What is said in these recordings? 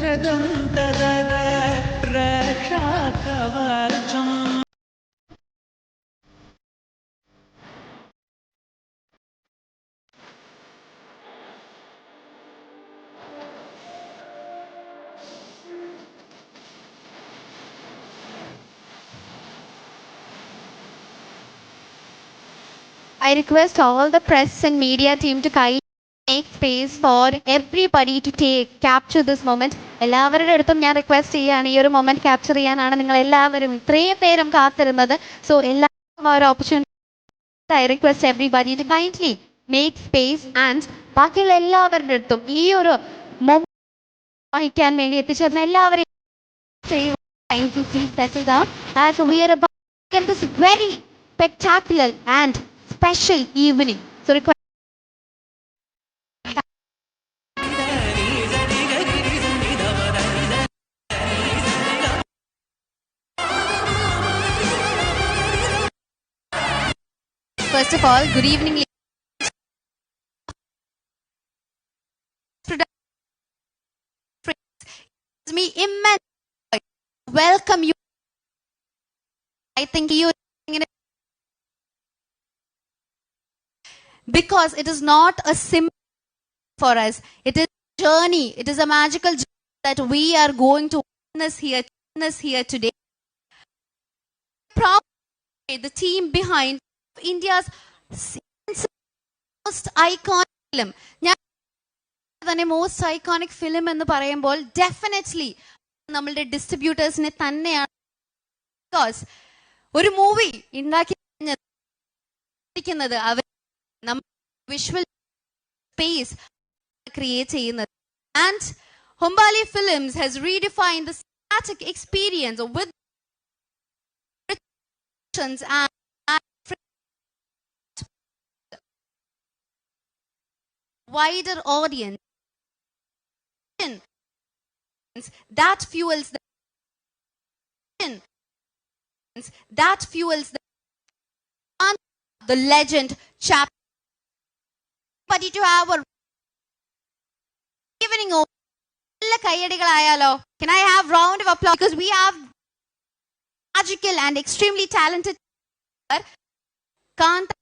I request all the press and media team to kindly make space for everybody to capture this moment. എല്ലാവരുടെ അടുത്തും ഞാൻ request ചെയ്യാണ് ഈ ഒരു moment capture ചെയ്യാനാണ് നിങ്ങൾ എല്ലാവരും ഇത്രയും പേരും കാത്തിരുന്നത്. സോ എല്ലാവർക്കും ആ ഒരു opportunity. I request everybody to kindly make space and ബാക്കിയുള്ള എല്ലാവരുടെ അടുത്തും ഈ ഒരു മൊമെന്റ് വഹിക്കാൻ വേണ്ടി എത്തിച്ചേർന്ന എല്ലാവരെയും to please settle down as we are about to begin this very spectacular and special evening. So request first of all, good evening. It's me immense welcome you. I think you because it is not a simple for us. It is a journey. It is a magical journey that we are going to witness here today. Probably the team behind India's most iconic film. Most iconic film എന്ന് പറയുമ്പോൾ definitely നമ്മളുടെ ഡിസ്ട്രിബ്യൂട്ടേഴ്സിനെ തന്നെയാണ്. Because ഒരു movie ഉണ്ടാക്കിയിരിക്കുന്നത് അവർ visual space create ചെയ്യുന്നത്. And Hombale Films has redefined the cinematic experience with wider audience that fuels the legend chapter. But to have a evening can I have round of applause because we have magical and extremely talented Kanta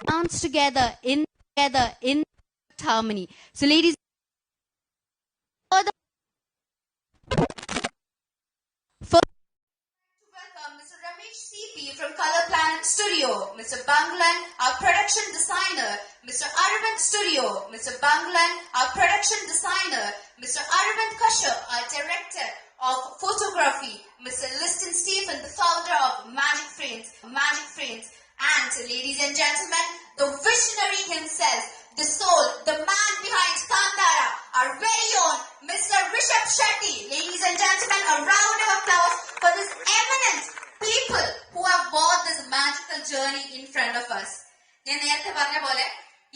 dance together in harmony. So ladies, welcome Mr. Ramesh CP from Color Planet Studio, Mr. Banglan, our production designer, Mr. Arvind Studio, Mr. Banglan, our production designer, Mr. Arvind Kashyap, our director of photography, Mr. Liston Stephen, the founder of Magic Frames, and ladies and gentlemen, the visionary himself, the soul, the man behind Kantara, our very own Mr. Rishabh Shetty. Ladies and gentlemen, a round of applause for this eminent people who have walked this magical journey in front of us. ഞാൻ നേരത്തെ പറഞ്ഞ പോലെ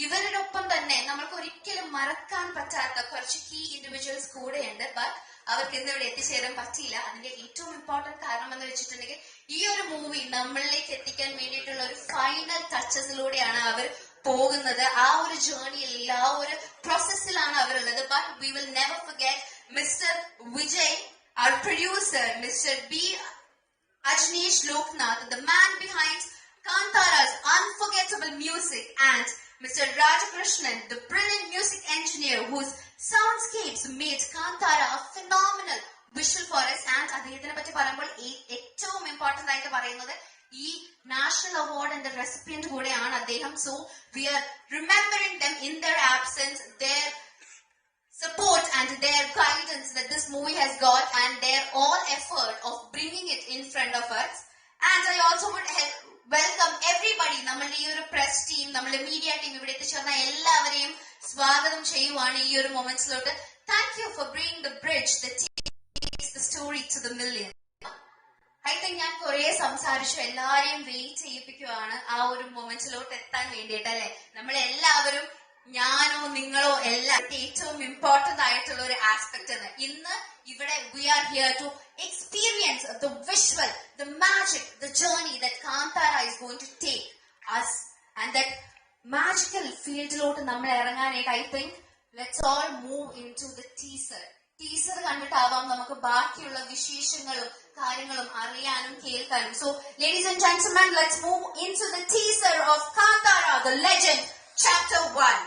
ഇവരോടൊപ്പം തന്നെ നമ്മൾക്ക് ഒരിക്കലും മറക്കാൻ പറ്റാത്ത കുറച്ച് കീ ഇൻഡിവിജ്വൽസ് കൂടെയുണ്ട്. ബട്ട് അവർക്ക് ഇന്ന് ഇവിടെ എത്തിച്ചേരാൻ പറ്റിയില്ല. അതിന്റെ ഏറ്റവും ഇമ്പോർട്ടന്റ് കാരണം എന്ന് വെച്ചിട്ടുണ്ടെങ്കിൽ ഈ ഒരു മൂവി നമ്മളിലേക്ക് എത്തിക്കാൻ വേണ്ടിയിട്ടുള്ള ഒരു ഫൈനൽ ടച്ചസിലൂടെയാണ് അവർ പോകുന്നത്. ആ ഒരു ജേർണിയിൽ ആ ഒരു പ്രോസസ്സിലാണ് അവരുള്ളത്. But we will never forget mister Vijay, our producer, Mr. B. Ajneesh Loknath, the man behind Kantara's unforgettable music, and Mr. Rajakrishnan, the brilliant music engineer whose soundscapes made Kantara a phenomenal visual for us. And അദ്ദേഹത്തിനെ പറ്റി പറയുമ്പോൾ ഏറ്റവും important ആയിട്ട് പറയുന്നത് ഈ national അവാർഡിന്റെ recipient കൂടെയാണ് അദ്ദേഹം. So we are remembering them in their absence, their support and their guidance that this movie has got, and their all effort of bringing it in front of us. And I also would welcome everybody. നമ്മളുടെ ഈ ഒരു press team, നമ്മളുടെ media team ഇവിടെ എത്തിച്ചേർന്ന എല്ലാവരെയും സ്വാഗതം ചെയ്യുവാണ് ഈ ഒരു മൊമെന്റ്സിലോട്ട്. Thank you for bringing the bridge that takes the story to the million. I think ഞാൻ കുറെ സംസാരിച്ചു, എല്ലാരെയും വെയിറ്റ് ചെയ്യിപ്പിക്കുവാണ് ആ ഒരു മൊമെന്റ്സിലോട്ട് എത്താൻ വേണ്ടിയിട്ട് അല്ലെ. നമ്മളെല്ലാവരും, ഞാനോ നിങ്ങളോ എല്ലാം ഏറ്റവും ഇമ്പോർട്ടന്റ് ആയിട്ടുള്ള ഒരു ആസ്പെക്ട് ആണ് ഇന്ന് ഇവിടെ. we are here to experience the visual, the magic, the journey that Kantara is going to take us, and that magical ഫീൽഡിലോട്ട് നമ്മൾ ഇറങ്ങാനായിട്ട് I think let's all move into the teaser. Teaser കണ്ടിട്ടാവാം നമുക്ക് ബാക്കിയുള്ള വിശേഷങ്ങളും കാര്യങ്ങളും അറിയാനും കേൾക്കാനും. So ladies and gentlemen, let's move into the teaser of Kantara the Legend chapter 1.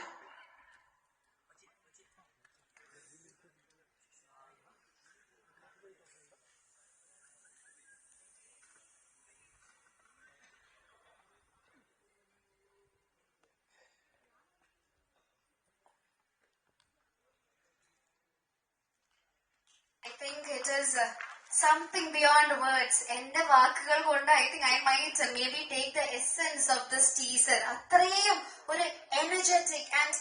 I think it is something beyond words. എന്റെ വാക്കുകൾ കൊണ്ട് I think I might maybe take the essence of this teaser. അത്രയും ഒരു energetic and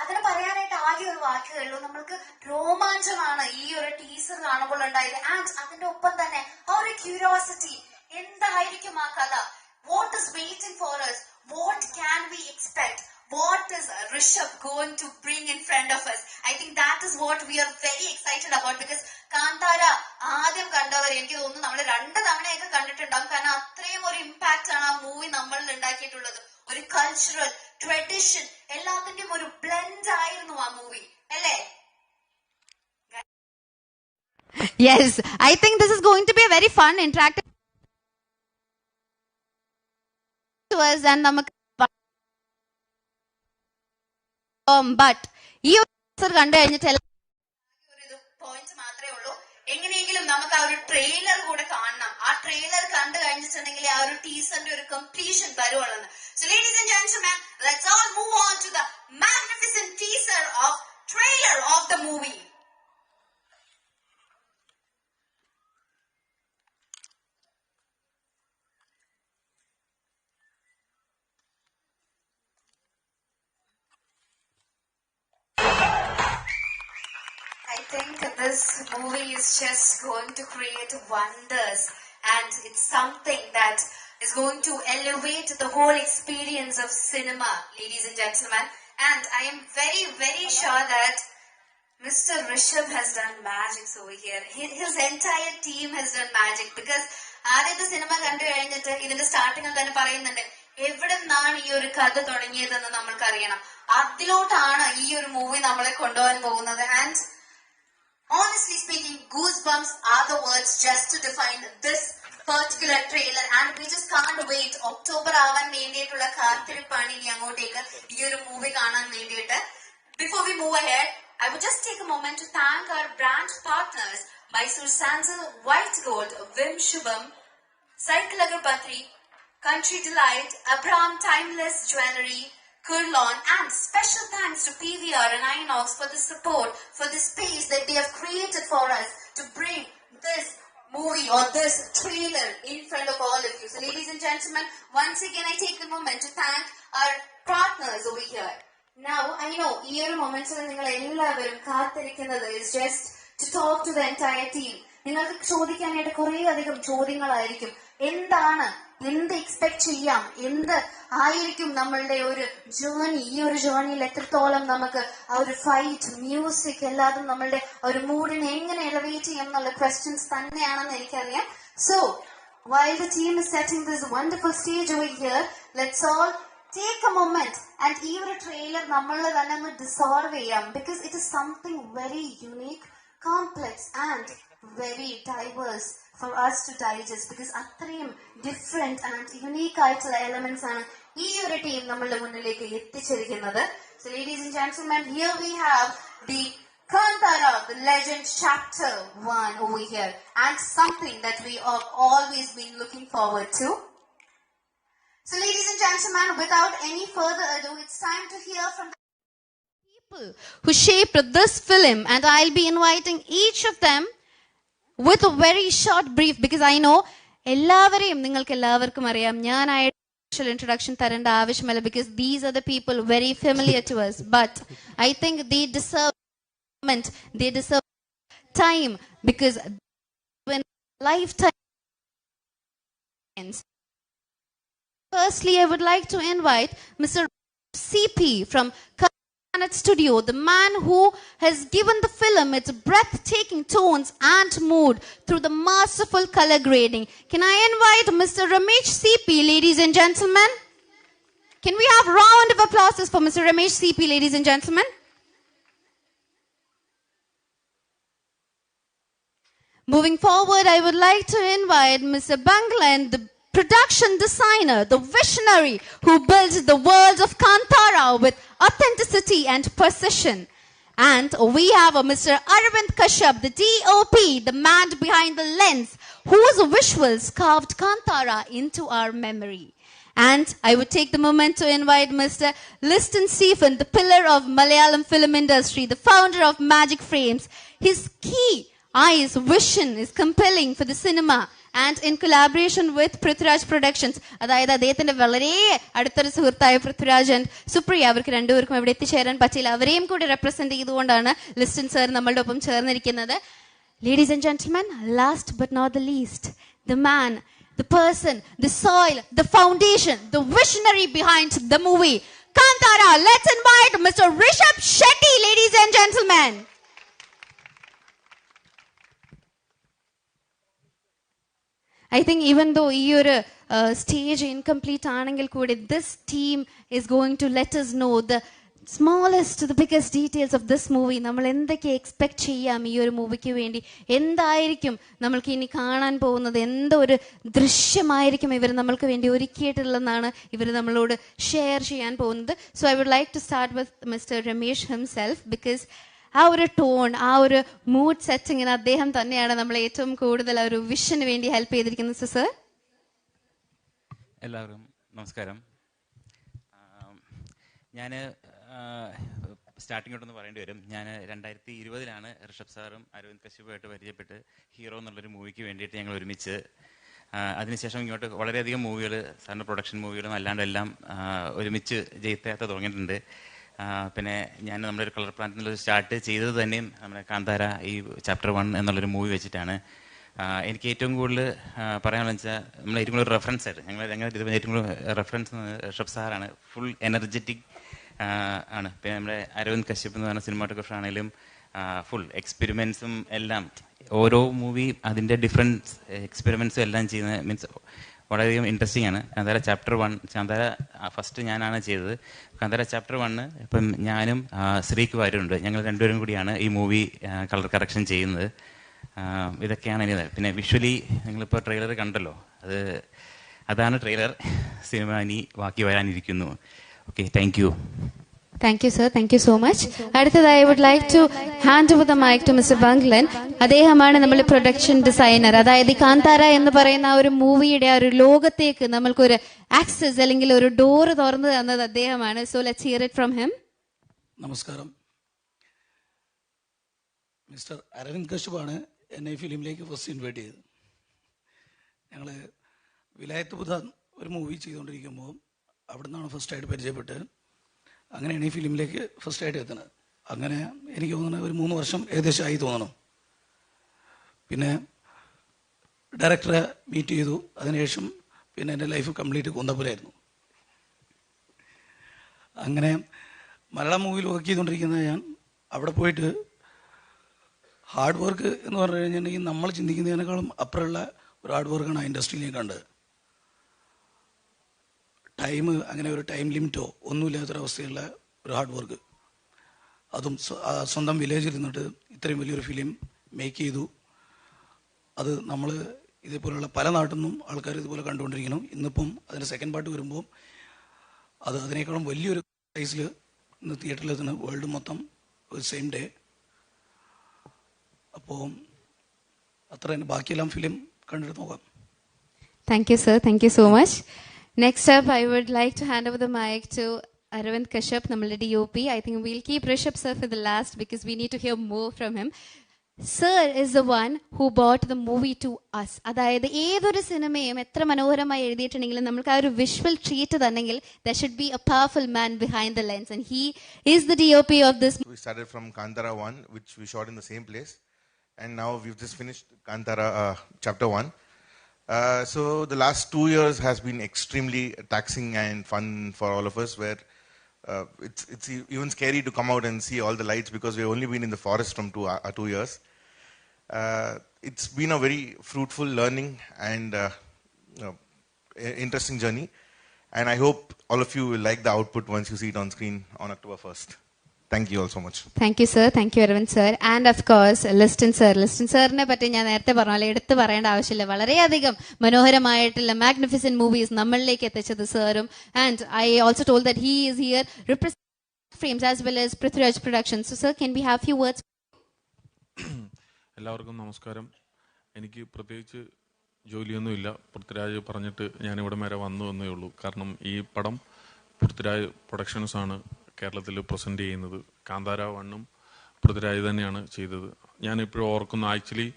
അതിന് പറയാനായിട്ട് ആകെ ഒരു വാക്കുകളുള്ളൂ. നമ്മൾക്ക് രോമാഞ്ചമാണ് ഈ ഒരു ടീസർ കാണുമ്പോൾ ഉണ്ടായത്. ആൻഡ് അതിന്റെ ഒപ്പം തന്നെ ആ ഒരു ക്യൂരിയോസിറ്റി, എന്തായിരിക്കും ആ കഥ, what is waiting for us, what can we expect, what is Rishabh going to bring in front of us. I think that is what we are very excited about because Kantara ആദ്യം കണ്ടവർ എനിക്ക് തോന്നുന്നു നമ്മൾ 2 തവണയൊക്കെ കണ്ടിട്ടുണ്ടാകും. കാരണം അത്രയും ഒരു ഇമ്പാക്ട് ആണ് ആ മൂവി നമ്മളിൽ ഉണ്ടാക്കിയിട്ടുള്ളത്. ഒരു കൾച്ചറൽ ട്രഡീഷൻ എല്ലാത്തിന്റെയും ഒരു ബ്ലെൻഡ് ആയിരുന്നു ആ മൂവി, അല്ലേ? Yes, I think this is going to be a very fun, interactive to us and നമുക്ക് but ഈ കണ്ടു കഴിഞ്ഞിട്ട് പോയിന്റ് മാത്രമേ ഉള്ളൂ. എങ്ങനെയെങ്കിലും നമുക്ക് ആ ഒരു ട്രെയിലർ കൂടെ കാണണം. ആ ട്രെയിലർ കണ്ടു കഴിഞ്ഞിട്ടുണ്ടെങ്കിൽ ആ ഒരു ടീസറിന്റെ ഒരു completion വരുവുള്ളത്. So ladies and gentlemen, let's all move on to the magnificent teaser of trailer of the movie. I think this movie is just going to create wonders and it's something that is going to elevate the whole experience of cinema, ladies and gentlemen. And I am very, very sure that Mr. Rishabh has done magic over here. His entire team has done magic because ആദ്യത്തെ cinema കണ്ടു കഴിഞ്ഞിട്ട് ഇതിന്റെ സ്റ്റാർട്ടിങ്ങിൽ തന്നെ പറയുന്നുണ്ട് എവിടെ നിന്നാണ് ഈ ഒരു കഥ തുടങ്ങിയതെന്ന് നമ്മൾക്ക് അറിയണം. അതിലോട്ടാണ് ഈ ഒരു മൂവി നമ്മളെ കൊണ്ടുപോകാൻ പോകുന്നത്. And honestly speaking, goosebumps are the words just to define this particular trailer and we just can't wait. October ആവാൻ വേണ്ടിയിട്ടുള്ള കാത്തിരിപ്പാണ് ഇനി അങ്ങോട്ടേക്ക് ഈ ഒരു മൂവി കാണാൻ വേണ്ടിയിട്ട്. Before we move ahead, I would just take a moment to thank our brand partners Mysore Sandal White Gold, Vim Shubham, Cycle Agarbatti, Country Delight, Abraham Timeless Jewelry, Kurlon, and special thanks to PVR and Inox for the support, for the space that they have created for us to bring this movie or this trailer in front of all of you. So ladies and gentlemen, once again I take the moment to thank our partners over here. Now, I know, ഈ ഒരു മൊമെന്റ്സിൽ നിങ്ങൾ എല്ലാവരും കാത്തിരിക്കുന്നത് is just to talk to the entire team. നിങ്ങൾക്ക് ചോദിക്കാനായിട്ട് കുറേ അധികം ചോദ്യങ്ങളായിരിക്കും. എന്താണ്, എന്ത് എക്സ്പെക്ട് ചെയ്യാം, എന്ത് ആയിരിക്കും നമ്മളുടെ ഒരു ജേർണി, ഈ ഒരു ജേർണിയിൽ എത്രത്തോളം നമുക്ക് ആ ഒരു ഫൈറ്റ്, മ്യൂസിക് എല്ലാതും നമ്മളുടെ ഒരു മൂഡിനെ എങ്ങനെ എലവേറ്റ് ചെയ്യാം എന്നുള്ള ക്വസ്റ്റ്യൻസ് തന്നെയാണെന്ന് എനിക്കറിയാം. So while the team is setting this wonderful stage over here, let's all take a moment and ഈ ഒരു ട്രെയിലർ നമ്മൾ തന്നെ ഒന്ന് ഡിസോൾവ് ചെയ്യാം. Because it is something very unique, complex and very diverse for us to digest because അത്രയും different and unique ആയിട്ടുള്ള elements ആണ് ഈ ഒരു ടീം നമ്മളുടെ മുന്നിലേക്ക് എത്തിച്ചിരിക്കുന്നത്. So ladies and gentlemen, here we have the Kantara, the Legend chapter 1 over here and something that we have always been looking forward to. So ladies and gentlemen, without any further ado, it's time to hear from the people who shaped this film and I'll be inviting each of them with a very short brief because I know എല്ലാവരെയും നിങ്ങൾക്ക് എല്ലാവർക്കും അറിയാം. ഞാനായിട്ട് introduction തരേണ്ട ആവശ്യമില്ല because these are the people very familiar to us, but I think they deserve moment, they deserve time because when lifetime ends. Firstly, I would like to invite Mr. CP from Planet Studio, the man who has given the film its breathtaking tones and mood through the masterful color grading. Can I invite Mr. Ramesh CP, ladies and gentlemen? Can we have round of applause for Mr. Ramesh CP, ladies and gentlemen? Moving forward, I would like to invite Mr. Banglan, the production designer, the visionary who built the world of Kantara with authenticity and precision. And we have a Mr. Arvind Kashyap, the DOP, the man behind the lens, whose visuals carved Kantara into our memory. And I would take the moment to invite Mr. Liston Stephen, the pillar of Malayalam film industry, the founder of Magic Frames. His key eyes vision is compelling for the cinema, and in collaboration with Prithviraj Productions, അതായത് അദ്ദേഹത്തിന്റെ വളരെ അടുത്തൊരു സുഹൃത്തായ Prithviraj and Supriya, അവർക്ക് രണ്ടുപേർക്കും ഇവിടെ എത്തിച്ചേരാൻ പറ്റിയില്ല. അവരെയും കൂടി റെപ്രസെന്റ് ചെയ്തുകൊണ്ടാണ് ലിസ്റ്റൻ സർ നമ്മളുടെ ഒപ്പം ചേർന്നിരിക്കുന്നത്. Ladies and gentlemen, last but not the least, the man, the person, the soil, the foundation, the visionary behind the movie Kantara. Let's invite Mr. Rishabh Shetty, ladies and gentlemen. I think even though your stage incomplete aanengil koodi, this team is going to let us know the smallest to the biggest details of this movie. നമ്മൾ എന്തൊക്കെ expect ചെയ്യാം ഈ ഒരു മൂവിക്ക് വേണ്ടി, എന്തായിരിക്കും നമ്മൾക്ക് ഇനി കാണാൻ പോകുന്നത്, എന്തൊരു ദൃശ്യമായിരിക്കും ഇവർ നമ്മൾക്ക് വേണ്ടി ഒരുക്കിയിട്ടുള്ളതെന്നാണ് ഇവർ നമ്മളോട് ഷെയർ ചെയ്യാൻ പോകുന്നത്. So I would like to start with mister Ramesh himself, because ആ ഒരു ടോൺ, ആ ഒരു മൂഡ് സെറ്റിങ്ങിന് അദ്ദേഹം തന്നെയാണ് നമ്മളെ ഏറ്റവും കൂടുതൽ ആ ഒരു വിഷന് വേണ്ടി ഹെൽപ്പ് ചെയ്തിരിക്കുന്നത്. സർ, എല്ലാവർക്കും നമസ്കാരം. ഞാൻ സ്റ്റാർട്ടിംഗ് തൊട്ടൊന്ന് പറയേണ്ടി വരും. ഞാൻ 2020 ഋഷഭ് സാറും അരവിന്ദ് കശ്യപുമായിട്ട് പരിചയപ്പെട്ട് ഹീറോ എന്നുള്ളൊരു മൂവിക്ക് വേണ്ടിയിട്ട് ഞങ്ങൾ ഒരുമിച്ച്, അതിനുശേഷം ഇങ്ങോട്ട് വളരെയധികം മൂവികൾ, സാറിൻ്റെ പ്രൊഡക്ഷൻ മൂവികളും അല്ലാണ്ടെല്ലാം ഒരുമിച്ച് ജയിത്തയാത്ര തുടങ്ങിയിട്ടുണ്ട്. പിന്നെ ഞാൻ നമ്മുടെ ഒരു കളർ പ്ലാന്റ് എന്നുള്ളത് സ്റ്റാർട്ട് ചെയ്തത് തന്നെയും നമ്മുടെ കാന്താര ഈ ചാപ്റ്റർ 1 എന്നുള്ളൊരു മൂവി വെച്ചിട്ടാണ്. എനിക്ക് ഏറ്റവും കൂടുതൽ പറയാമെന്ന് വെച്ചാൽ നമ്മൾ ഏറ്റവും കൂടുതൽ റെഫറൻസ് ആയിട്ട് ഞങ്ങൾ ഏറ്റവും കൂടുതൽ റെഫറൻസ് ഋഷഭ് സാറാണ്. ഫുൾ എനർജറ്റിക് ആണ്. പിന്നെ നമ്മുടെ അരവിന്ദ് കശ്യപ് എന്ന് പറഞ്ഞ സിനിമാറ്റോഗ്രാഫർ ആണെങ്കിലും ഫുൾ എക്സ്പെരിമെൻസും എല്ലാം, ഓരോ മൂവി അതിൻ്റെ ഡിഫറൻസ് എക്സ്പെരിമെൻസും എല്ലാം ചെയ്യുന്ന മീൻസ് വളരെയധികം ഇൻട്രസ്റ്റിംഗ് ആണ്. കാന്താര ചാപ്റ്റർ 1, കാന്താര ഫസ്റ്റ് ഞാനാണ് ചെയ്തത്. കാന്താര ചാപ്റ്റർ 1 ഇപ്പം ഞാനും ശ്രീക്ക് വാര്യരുണ്ട്, ഞങ്ങൾ രണ്ടുപേരും കൂടിയാണ് ഈ മൂവി കളർ കറക്ഷൻ ചെയ്യുന്നത്. ഇതൊക്കെയാണ് ഇനി. പിന്നെ വിഷ്വലി നിങ്ങളിപ്പോൾ ട്രെയിലർ കണ്ടല്ലോ, അതാണ് ട്രെയിലർ. സിനിമ ഇനി ബാക്കി വരാനിരിക്കുന്നു. Okay, thank you. Thank you, sir. Thank you so much. അടുത്തതായി I would like to hand over the mic to Mr. Banglan. അദ്ദേഹമാണ് നമ്മുടെ പ്രൊഡക്ഷൻ ഡിസൈനർ. അതായത് ഈ കാന്താര എന്ന് പറയുന്ന ആ ഒരു മൂവിയുടെ ആ ഒരു ലോകത്തേക്ക് നമ്മൾക്കൊരു ആക്സസ് അല്ലെങ്കിൽ ഒരു ഡോറ് തുറന്നു തന്നത് അദ്ദേഹമാണ്. So let's here it from him. നമസ്കാരം. മിസ്റ്റർ അരവിന്ദ് കശ്യപാണ് എന്നെ ഈ ഫിലിമിലേക്ക് ഫസ്റ്റ് ഇൻവൈറ്റ് ചെയ്തത്. ഞങ്ങൾ വിലായത്ത് പുത ഒരു മൂവി ചെയ്തുകൊണ്ടിരിക്കുമ്പോൾ അവിടെ നിന്നാണ് ഫസ്റ്റായിട്ട് പരിചയപ്പെട്ട്, അങ്ങനെയാണ് ഈ ഫിലിമിലേക്ക് ഫസ്റ്റായിട്ട് എത്തുന്നത്. അങ്ങനെ എനിക്ക് തോന്നുന്നത് ഒരു 3 വർഷം ഏകദേശം ആയി തോന്നണം. പിന്നെ ഡയറക്ടറെ മീറ്റ് ചെയ്തു. അതിനുശേഷം പിന്നെ എൻ്റെ ലൈഫ് കംപ്ലീറ്റ് കുന്തപ്പുരായിരുന്നു. അങ്ങനെ മലയാളം മൂവിയിൽ വർക്ക് ചെയ്തുകൊണ്ടിരിക്കുന്ന ഞാൻ അവിടെ പോയിട്ട് ഹാർഡ് വർക്ക് എന്ന് പറഞ്ഞു കഴിഞ്ഞിട്ടുണ്ടെങ്കിൽ നമ്മൾ ചിന്തിക്കുന്നതിനേക്കാളും അപ്പുറമുള്ള ഒരു ഹാർഡ് വർക്കാണ് ആ ഇൻഡസ്ട്രിയിൽ ഞാൻ കണ്ടത്. ടൈം, അങ്ങനെ ഒരു ടൈം ലിമിറ്റോ ഒന്നുമില്ലാത്തൊരവസ്ഥയുള്ള ഒരു ഹാർഡ് വർക്ക്, അതും സ്വന്തം വില്ലേജിൽ നിന്നിട്ട് ഇത്രയും വലിയൊരു ഫിലിം മേക്ക് ചെയ്തു. അത് നമ്മൾ ഇതേപോലെയുള്ള പല നാട്ടിൽ നിന്നും ആൾക്കാർ ഇതുപോലെ കണ്ടുകൊണ്ടിരിക്കണം. ഇന്നിപ്പം അതിൻ്റെ സെക്കൻഡ് പാർട്ട് വരുമ്പോൾ അത് അതിനേക്കാളും വലിയൊരു സൈസിൽ ഇന്ന് തിയേറ്ററിൽ എത്തുന്ന വേൾഡ് മൊത്തം ഒരു സെയിം ഡേ. അപ്പോൾ അത്ര തന്നെ, ബാക്കിയെല്ലാം ഫിലിം കണ്ടിട്ട് നോക്കാം. Thank you, sir. Thank you so much. Next up, I would like to hand over the mic to Arvind Kashyap, nammude DOP. I think we'll keep Rishabh sir for the last because we need to hear more from him. Sir is the one who brought the movie to us. അതായത് ഏതൊരു സിനിമയും എത്ര മനോഹരമായി എഴുതിയിട്ടുണ്ടെങ്കിലും നമുക്ക് ആ ഒരു visual treat തന്നെങ്കിൽ there should be a powerful man behind the lens, and he is the DOP of this. We started from Kantara 1, which we shot in the same place, and now we've just finished Kantara chapter 1. So the last 2 years has been extremely taxing and fun for all of us, where it's even scary to come out and see all the lights because we've only been in the forest from 2 years. It's been a very fruitful learning and interesting journey. And I hope all of you will like the output once you see it on screen on October 1st. Thank you all so much. Thank you sir, thank you Aravind sir. And of course Listin sir. Listin സാറിനെ പറ്റി ഞാൻ നേരത്തെ പറഞ്ഞ പോലെ എടുത്തു പറയേണ്ട ആവശ്യമില്ല. വളരെയധികം മനോഹരമായിട്ടുള്ള മാഗ്നിഫിസന്റ് മൂവീസ് നമ്മളിലേക്ക് എത്തിച്ചത് സാറും. And I also told that he is here representing Frames as well as Prithviraj Productions. So sir, can we have few words? എല്ലാവർക്കും നമസ്കാരം. എനിക്ക് പ്രത്യേകിച്ച് ജോലിയൊന്നുമില്ല. പൃഥ്വിരാജ് പറഞ്ഞിട്ട് ഞാനിവിടെ വരെ വന്നു എന്നേ ഉള്ളൂ. കാരണം ഈ പടം പൃഥ്വിരാജ് പ്രൊഡക്ഷൻസ് ആണ് കേരളത്തിൽ പ്രസന്റ് ചെയ്യുന്നത്. കാന്താര 1 പൃഥ്വിരാജ് തന്നെയാണ് ചെയ്തത്. ഞാനിപ്പോഴും ഓർക്കുന്നു, ആക്ച്വലി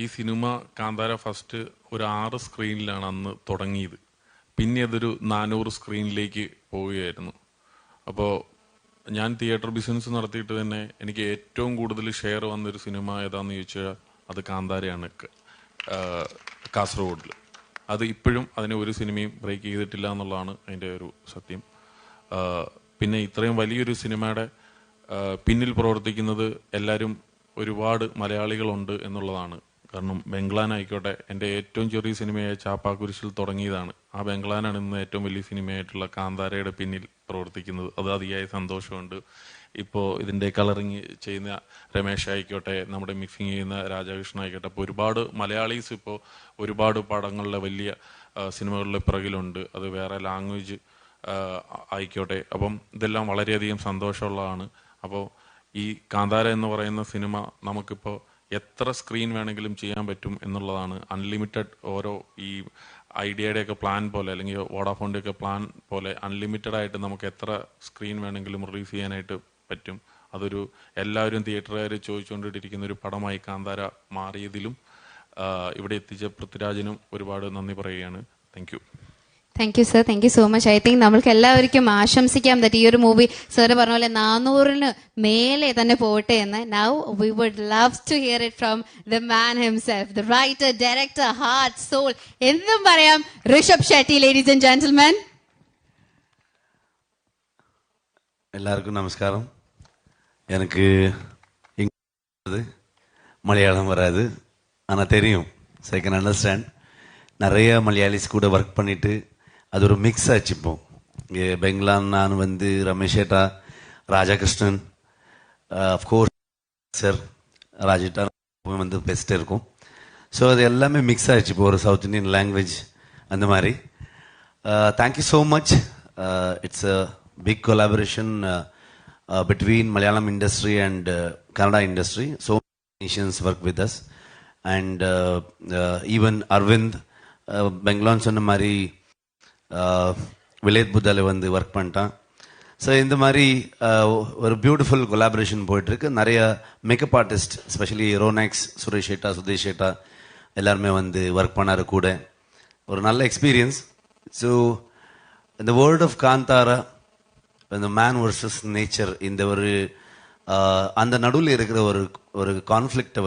ഈ സിനിമ കാന്താര ഫസ്റ്റ് ഒരു 6 സ്ക്രീനിലാണ് അന്ന് തുടങ്ങിയത്. പിന്നെ അതൊരു 400 സ്ക്രീനിലേക്ക് പോവുകയായിരുന്നു. അപ്പോൾ ഞാൻ തിയേറ്റർ ബിസിനസ് നടത്തിയിട്ട് തന്നെ എനിക്ക് ഏറ്റവും കൂടുതൽ ഷെയർ വന്നൊരു സിനിമ ഏതാണെന്ന് ചോദിച്ചാൽ അത് കാന്താരയാണ് കാസർഗോഡിൽ. അത് ഇപ്പോഴും അതിനെ ഒരു സിനിമയും ബ്രേക്ക് ചെയ്തിട്ടില്ല എന്നുള്ളതാണ് അതിൻ്റെ ഒരു സത്യം. പിന്നെ ഇത്രയും വലിയൊരു സിനിമയുടെ പിന്നിൽ പ്രവർത്തിക്കുന്നത് എല്ലാവരും ഒരുപാട് മലയാളികളുണ്ട് എന്നുള്ളതാണ്. കാരണം ബംഗ്ലാനായിക്കോട്ടെ, എൻ്റെ ഏറ്റവും ചെറിയ സിനിമയായ ചാപ്പാക്കുരിശിൽ തുടങ്ങിയതാണ്. ആ ബംഗ്ലാനാണ് ഇന്ന് ഏറ്റവും വലിയ സിനിമയായിട്ടുള്ള കാന്താരയുടെ പിന്നിൽ പ്രവർത്തിക്കുന്നത്. അത് അതിയായ സന്തോഷമുണ്ട്. ഇപ്പോൾ ഇതിൻ്റെ കളറിങ് ചെയ്യുന്ന രമേശ് ആയിക്കോട്ടെ, നമ്മുടെ മിക്സിങ് ചെയ്യുന്ന രാധാകൃഷ്ണൻ ആയിക്കോട്ടെ, അപ്പോൾ ഒരുപാട് മലയാളീസ് ഇപ്പോൾ ഒരുപാട് പടങ്ങളിലെ വലിയ സിനിമകളിലെ പിറകിലുണ്ട്. അത് വേറെ ലാംഗ്വേജ് ആയിക്കോട്ടെ. അപ്പം ഇതെല്ലാം വളരെയധികം സന്തോഷമുള്ളതാണ്. അപ്പോൾ ഈ കാന്താര എന്ന് പറയുന്ന സിനിമ നമുക്കിപ്പോൾ എത്ര സ്ക്രീൻ വേണമെങ്കിലും ചെയ്യാൻ പറ്റും എന്നുള്ളതാണ്. അൺലിമിറ്റഡ് ഓരോ ഈ ഐഡിയയുടെയൊക്കെ പ്ലാൻ പോലെ, അല്ലെങ്കിൽ വോഡാഫോണിൻ്റെയൊക്കെ പ്ലാൻ പോലെ അൺലിമിറ്റഡ് ആയിട്ട് നമുക്ക് എത്ര സ്ക്രീൻ വേണമെങ്കിലും റിലീസ് ചെയ്യാനായിട്ട് പറ്റും. അതൊരു എല്ലാവരും തിയേറ്ററുകാർ ചോദിച്ചുകൊണ്ടിരിക്കുന്ന ഒരു പടമായി കാന്താര മാറിയതിലും ഇവിടെ എത്തിച്ച പൃഥ്വിരാജിനും ഒരുപാട് നന്ദി പറയുകയാണ്. Thank you. Thank you sir, thank you so much. I think നമ്മൾക്ക് എല്ലാവർക്കും ആശംസിക്കാം ദാറ്റ് ഈ ഒരു മൂവി സാറ് പറഞ്ഞ പോലെ 400-ന് മേലെ തന്നെ പോകട്ടെ എന്ന്. Now we would love to hear it from the man himself, the writer, director, heart, soul, എന്തും പറയാം, Rishab Shetty. Ladies and gentlemen, எல்லாருக்கும் நமஸ்காரம். எனக்கு மலையாளம் வராது, ஆனால் தெரியும். So I can understand. நிறைய மலையாளிஸ் கூட ஒர்க் பண்ணிட்டு அது ஒரு மிக்ஸ் ஆச்சு. இப்போ பெங்களான் நான் ரமேஷ் ஏட்டா, ராஜகிருஷ்ணன், அஃப்கோர்ஸ் சார் ராஜேட்டா பெஸ்ட்டாக இருக்கும். ஸோ அது எல்லாமே மிக்ஸ் ஆயிடுச்சு இப்போ ஒரு சவுத் இண்டியன் லாங்குவேஜ் அந்த மாதிரி. Thank you so much. It's a big collaboration between Malayalam industry and Kannada industry. So many nations work with us, and even Arvind Bengalan சொன்ன மாதிரி விலேத் புத்தால ஒர்க் பண்ணிட்டான். ஸோ இந்த மாதிரி ஒரு பியூட்டிஃபுல் கொலாபரேஷன் போயிட்டுருக்கு. நிறைய makeup artist, especially Ronex, Suresh etta, Sudesh etta எல்லாருமே ஒர்க் பண்ணாரு கூட. ஒரு நல்ல எக்ஸ்பீரியன்ஸ். ஸோ இந்த வேர்ல்ட் ஆஃப் காந்தாரா, இந்த மேன் வர்சஸ் நேச்சர், இந்த ஒரு அந்த நடுவில் இருக்கிற ஒரு கான்ஃப்ளிக்டை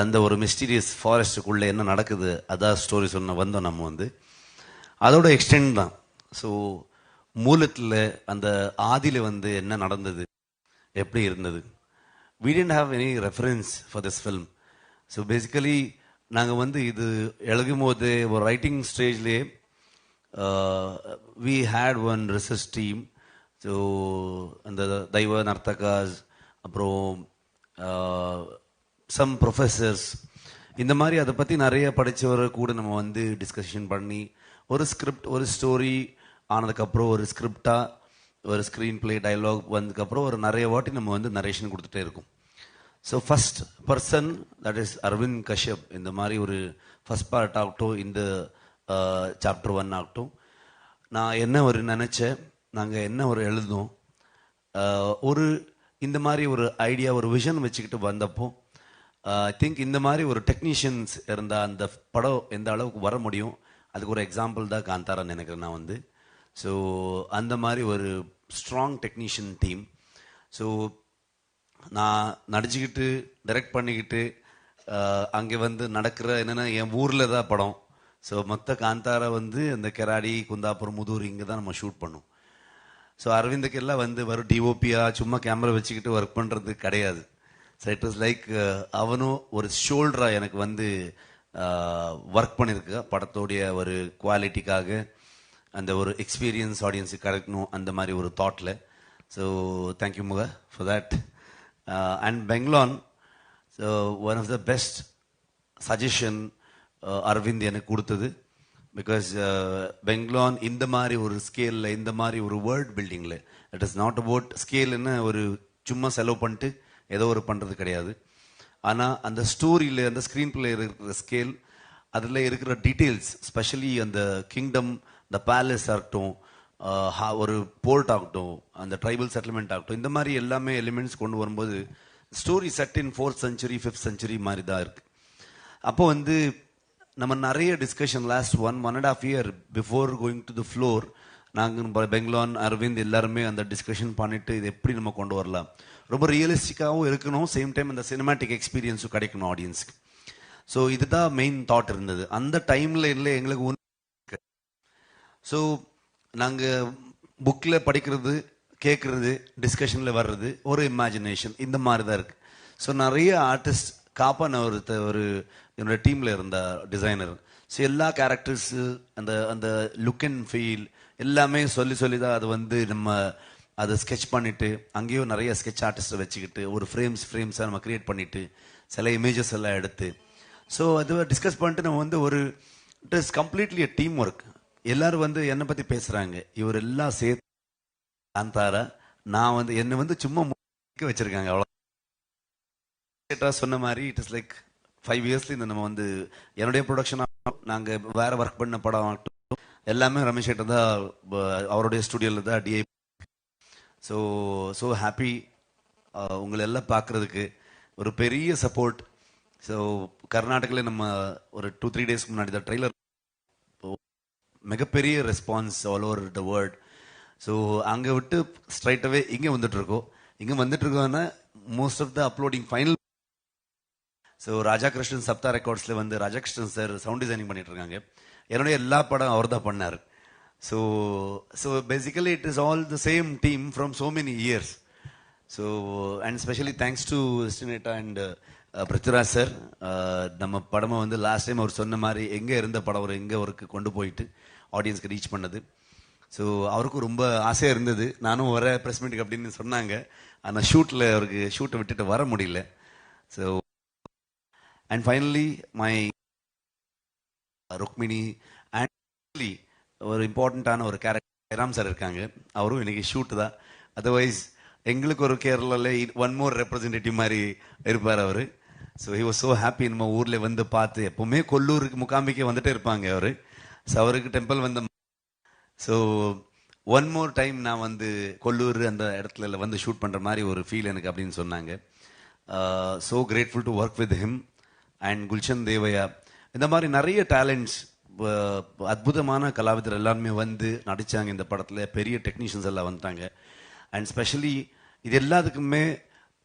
அந்த ஒரு மிஸ்டீரியஸ் ஃபாரஸ்ட்டுக்குள்ளே என்ன நடக்குது அதான் ஸ்டோரி வந்தோம் நம்ம அதோட எக்ஸ்டெண்ட் தான். ஸோ மூலத்தில் அந்த ஆதியில் என்ன நடந்தது, எப்படி இருந்தது, we didn't have any reference for this film. So basically நாங்கள் இது எழுதும் போது ஒரு writing ஸ்டேஜ்லேயே we had one research team. So அந்த தெய்வ நர்த்தகாஸ், அப்புறம் some professors, இந்த மாதிரி அதை பற்றி நிறைய படித்தவரை கூட நம்ம டிஸ்கஷன் பண்ணி ஒரு ஸ்கிரிப்ட், ஒரு ஸ்டோரி ஆனதுக்கப்புறம் ஒரு ஸ்கிரிப்டாக ஒரு ஸ்க்ரீன் பிளே டைலாக் வந்ததுக்கப்புறம் ஒரு நிறைய வாட்டி நம்ம நரேஷன் கொடுத்துட்டே இருக்கும். So first person that is Aravind Kashyap. இந்த மாதிரி ஒரு ஃபஸ்ட் பார்ட் ஆகட்டும், இந்த சாப்டர் 1 ஆகட்டும், நான் என்ன ஒரு நினச்சேன், நாங்கள் என்ன ஒரு எழுதணும், ஒரு இந்த மாதிரி ஒரு ஐடியா, ஒரு விஷன் வச்சுக்கிட்டு வந்தப்போ ஐ திங்க் இந்த மாதிரி ஒரு டெக்னீஷியன்ஸ் இருந்தால் அந்த படம் எந்த அளவுக்கு வர முடியும், அதுக்கு ஒரு எக்ஸாம்பிள் தான் காந்தாரான்னு நினைக்கிறேன் நான் ஸோ அந்த மாதிரி ஒரு ஸ்ட்ராங் டெக்னீஷியன் டீம். ஸோ நான் நடிச்சுக்கிட்டு டைரக்ட் பண்ணிக்கிட்டு அங்கே நடக்கிற என்னென்னா என் ஊரில் தான் படம். ஸோ மொத்த காந்தாரா அந்த கெராடி, குந்தாபுரம், முதூர் இங்கே தான் நம்ம ஷூட் பண்ணோம். ஸோ அரவிந்துக்கெல்லாம் வரும் டிஓபியாக சும்மா கேமரா வச்சுக்கிட்டு ஒர்க் பண்ணுறது கிடையாது. ஸோ இட் வாஸ் லைக் அவனும் ஒரு ஷோல்டராக எனக்கு ஒர்க் பண்ணியிருக்க படத்தோடைய ஒரு குவாலிட்டிக்காக. அந்த ஒரு எக்ஸ்பீரியன்ஸ் ஆடியன்ஸுக்கு கிடைக்கணும் அந்த மாதிரி ஒரு தாட்டில். So thank you much for that. And பெங்களூன் one of the best suggestion Aravind எனக்கு கொடுத்தது. பிகாஸ் பெங்களூன் இந்த மாதிரி ஒரு ஸ்கேலில், இந்த மாதிரி ஒரு வேர்ல்ட் பில்டிங்கில், இட் இஸ் நாட் அபவுட் ஸ்கேல்னு ஒரு சும்மா செலவு பண்ணிட்டு ஏதோ ஒரு பண்ணுறது கிடையாது. ஆனால் அந்த ஸ்டோரியில், அந்த ஸ்க்ரீன் பிளே இருக்கிற ஸ்கேல், அதில் இருக்கிற டீட்டெயில்ஸ், ஸ்பெஷலி அந்த கிங்டம், இந்த பேலஸ் ஆகட்டும், ஒரு போர்ட் ஆகட்டும், அந்த ட்ரைபல் செட்டில்மெண்ட் ஆகட்டும், இந்த மாதிரி எல்லாமே எலிமெண்ட்ஸ் கொண்டு வரும்போது ஸ்டோரி செட் இன் 4th century 5th century மாதிரி தான் இருக்கு. அப்போ வந்து நம்ம நிறைய discussion last 1.5 year before going to the floor, நாங்கள் பெங்களூன் அரவிந்த் எல்லாருமே அந்த டிஸ்கஷன் பண்ணிட்டு இது எப்படி நம்ம கொண்டு வரலாம், ரொம்ப ரியலிஸ்டிக்காகவும் இருக்கணும், சேம் டைம் அந்த சினிமாட்டிக் எக்ஸ்பீரியன்ஸும் கிடைக்கணும் ஆடியன்ஸுக்கு. ஸோ இதுதான் மெயின் தாட் இருந்தது அந்த டைமில். இல்லை எங்களுக்கு ஒன்று, ஸோ நாங்கள் புக்கில் படிக்கிறது, கேட்குறது, டிஸ்கஷனில் வர்றது, ஒரு இமேஜினேஷன், இந்த மாதிரி தான் இருக்குது. ஸோ நிறைய ஆர்டிஸ்ட், காப்பான ஒரு என்னோட டீமில் இருந்த டிசைனர், ஸோ எல்லா கேரக்டர்ஸு அந்த அந்த லுக் அண்ட் ஃபீல் எல்லாமே சொல்லி சொல்லி தான் அது வந்து நம்ம அதை ஸ்கெட்ச் பண்ணிவிட்டு, அங்கேயும் நிறைய ஸ்கெட்ச் ஆர்டிஸ்ட்டை வச்சுக்கிட்டு ஒரு ஃப்ரேம்ஸாக நம்ம க்ரியேட் பண்ணிவிட்டு சில இமேஜஸ் எல்லாம் எடுத்து, ஸோ அது டிஸ்கஸ் பண்ணிட்டு நம்ம வந்து ஒரு it is completely a team work. எல்லாரும் வந்து என்னை பற்றி பேசுகிறாங்க, இவர் எல்லாம் சேர்த்து காந்தாரா, நான் வந்து என்னை வந்து சும்மா வச்சுருக்காங்க அவ்வளோ. சொன்ன மாதிரி இட் இஸ் லைக் 5 yearsல இந்த நம்ம வந்து என்னுடைய ப்ரொடக்ஷன், நாங்கள் வேற ஒர்க் பண்ண படம் ஆகட்டும் எல்லாமே ரமேஷ் கிட்ட தான், அவருடைய ஸ்டுடியோவில் தான் டிஐ. ஸோ ஹாப்பி உங்களை எல்லாம் பார்க்குறதுக்கு ஒரு பெரிய சப்போர்ட். ஸோ கர்நாடகாவில் நம்ம ஒரு 2-3 days முன்னாடி தான் ட்ரெய்லர், மிகப்பெரிய response all over the world. So அங்கே விட்டு ஸ்ட்ரைட்டாகவே இங்கே வந்துட்டுருக்கோன்னா most of the uploading final. So Rajakrishnan Saptha ரெக்கார்ட்ஸில் வந்து ராஜாகிருஷ்ணன் சார் சவுண்ட் டிசைனிங் பண்ணிட்டு இருக்காங்க. என்னுடைய எல்லா படம் அவர் தான் பண்ணார். So basically it is all the same team from so many years. So and specially thanks to எஸ்டினேட்டா அண்ட் பிருத்விராஜ் சார். நம்ம படமை வந்து லாஸ்ட் டைம் அவர் சொன்ன மாதிரி எங்கே இருந்த படம் அவர் எங்கே அவருக்கு கொண்டு போயிட்டு ஆடியன்ஸ்க்கு ரீச் பண்ணது. ஸோ அவருக்கும் ரொம்ப ஆசையாக இருந்தது, நானும் வர ப்ரெஸ் மீட்டுக்கு அப்படின்னு சொன்னாங்க. ஆனால் அவருக்கு ஷூட்டை விட்டுட்டு வர முடியல. So and finally my Rukmini and ஒரு இம்பார்ட்டண்ட்டான ஒரு கேரக்டர் ஜெயராம் சார் இருக்காங்க, அவரும் இன்னைக்கு ஷூட்டு தான். அதர்வைஸ் எங்களுக்கு ஒரு கேரளாவில் 1 more ரெப்ரஸன்டேட்டிவ் மாதிரி இருப்பார் அவர். So he was so happy நம்ம ஊரில் வந்து பார்த்து. எப்போவுமே கொல்லூருக்கு முகாம்பிக்கே வந்துட்டே இருப்பாங்க அவர். ஸோ அவருக்கு டெம்பிள் வந்த. ஸோ 1 more டைம் நான் வந்து கொல்லூர் அந்த இடத்துல வந்து ஷூட் பண்ணுற மாதிரி ஒரு ஃபீல் எனக்கு அப்படின்னு சொன்னாங்க. So grateful to work with him and Gulshan தேவையா. இந்த மாதிரி நிறைய டேலண்ட்ஸ், அற்புதமான கலாவிதர் எல்லாருமே வந்து நடித்தாங்க இந்த படத்தில். பெரிய டெக்னீஷியன்ஸ் எல்லாம் வந்துட்டாங்க. அண்ட் ஸ்பெஷலி இது எல்லாத்துக்குமே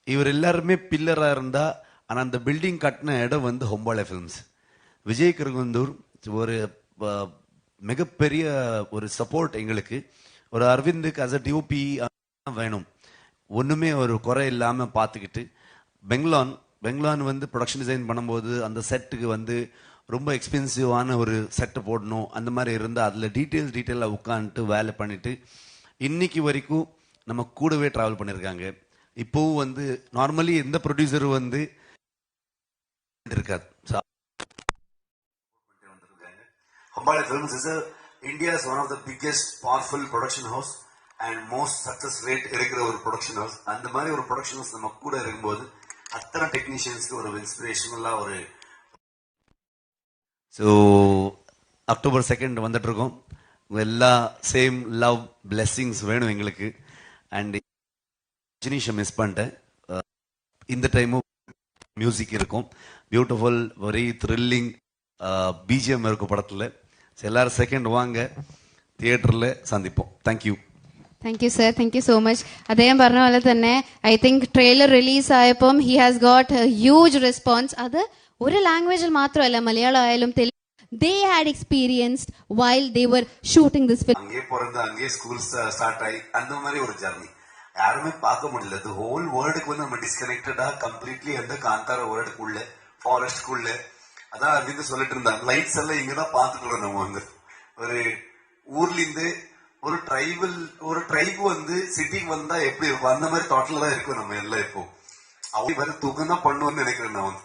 இவர் எல்லாருமே பில்லராக இருந்தால், ஆனால் அந்த பில்டிங் கட்டின இடம் வந்து ஹொம்பாலே ஃபிலிம்ஸ். விஜய் கிருகுந்தூர் ஒரு மிகப்பெரிய ஒரு சப்போர்ட் எங்களுக்கு. ஒரு அரவிந்துக்கு அஸ் அ டிஓபி வேணும், ஒன்றுமே ஒரு குறை இல்லாமல் பார்த்துக்கிட்டு. பெங்களூன் வந்து ப்ரொடக்ஷன் டிசைன் பண்ணும்போது அந்த செட்டுக்கு வந்து ரொம்ப எக்ஸ்பென்சிவான ஒரு செட்டை போடணும், அந்த மாதிரி இருந்தால் அதில் டீட்டெயிலாக உட்காந்துட்டு வேலை பண்ணிட்டு இன்னைக்கு வரைக்கும் நம்ம கூடவே ட்ராவல் பண்ணியிருக்காங்க. இப்போவும் வந்து நார்மலி எந்த ப்ரொடியூசரும் வந்து இருக்காது. Hombale Films is India's one of the biggest powerful production house and most success rate இருக்கிற ஒரு ப்ரொடக்ஷன் ஹவுஸ். அந்த மாதிரி ஒரு ப்ரொடக்ஷன் ஹவுஸ் நம்ம கூட இருக்கும்போது அத்தனை டெக்னீஷியன்ஸ்க்கு ஒரு இன்ஸ்பிரேஷனலாக ஒரு. ஸோ அக்டோபர் 2 வந்துட்டு இருக்கோம். எல்லா சேம் லவ் பிளெஸ்ஸிங்ஸ் வேணும் எங்களுக்கு. அண்ட் ஜினிஷை மிஸ் பண்ணிட்டேன். இந்த டைமும் மியூசிக் இருக்கும், பியூட்டிஃபுல் வெரி த்ரில்லிங் பிஜிஎம் இருக்கும் படத்தில். எல்லாரும் 2 வாங்க, തിയേറ്ററിൽ സന്ദിപ്പം. Thank you. Thank you sir, thank you so much. അദ്ദേഹം പറഞ്ഞ പോലെ തന്നെ ഐ തിങ്ക് ട്രെയിലർ റിലീസ് ആയപ്പം he has got huge response. അത് ഒരു ലാംഗ്വേജിൽ മാത്രമല്ല, മലയാളം ആയാലും Telugu, they had experienced while they were shooting this film. அங்கே பிறந்து அங்கே ஸ்கூல் ஸ்டார்ட் ஆகி அந்த மாதிரி ஒரு ஜர்னி யாருமே பார்க்க முடியல. தி ஹோல் வேர்ல்டுக்கு வந்து நம்ம டிஸ்கனெக்டடா கம்ப்ளீட்லி அந்த காந்தார வேர்ல்டுக்குள்ள, ஃபாரஸ்ட்குள்ள. அதான் அரவிந்த் சொல்லிட்டு இருந்தாங்க, லைட்ஸ் எல்லாம் இங்கதான் பார்த்துக்கிறோம். நம்ம வந்து ஒரு ஊர்ல இருந்து ஒரு ட்ரைப் வந்து சிட்டிக்கு வந்தா எப்படி இருக்கும் அந்த மாதிரி தாட்ல தான் இருக்கும் நம்ம எல்லாம். இப்போ அவங்க வேற தூக்கம் தான் பண்ணுவோம்னு நினைக்கிறேன் நான் வந்து.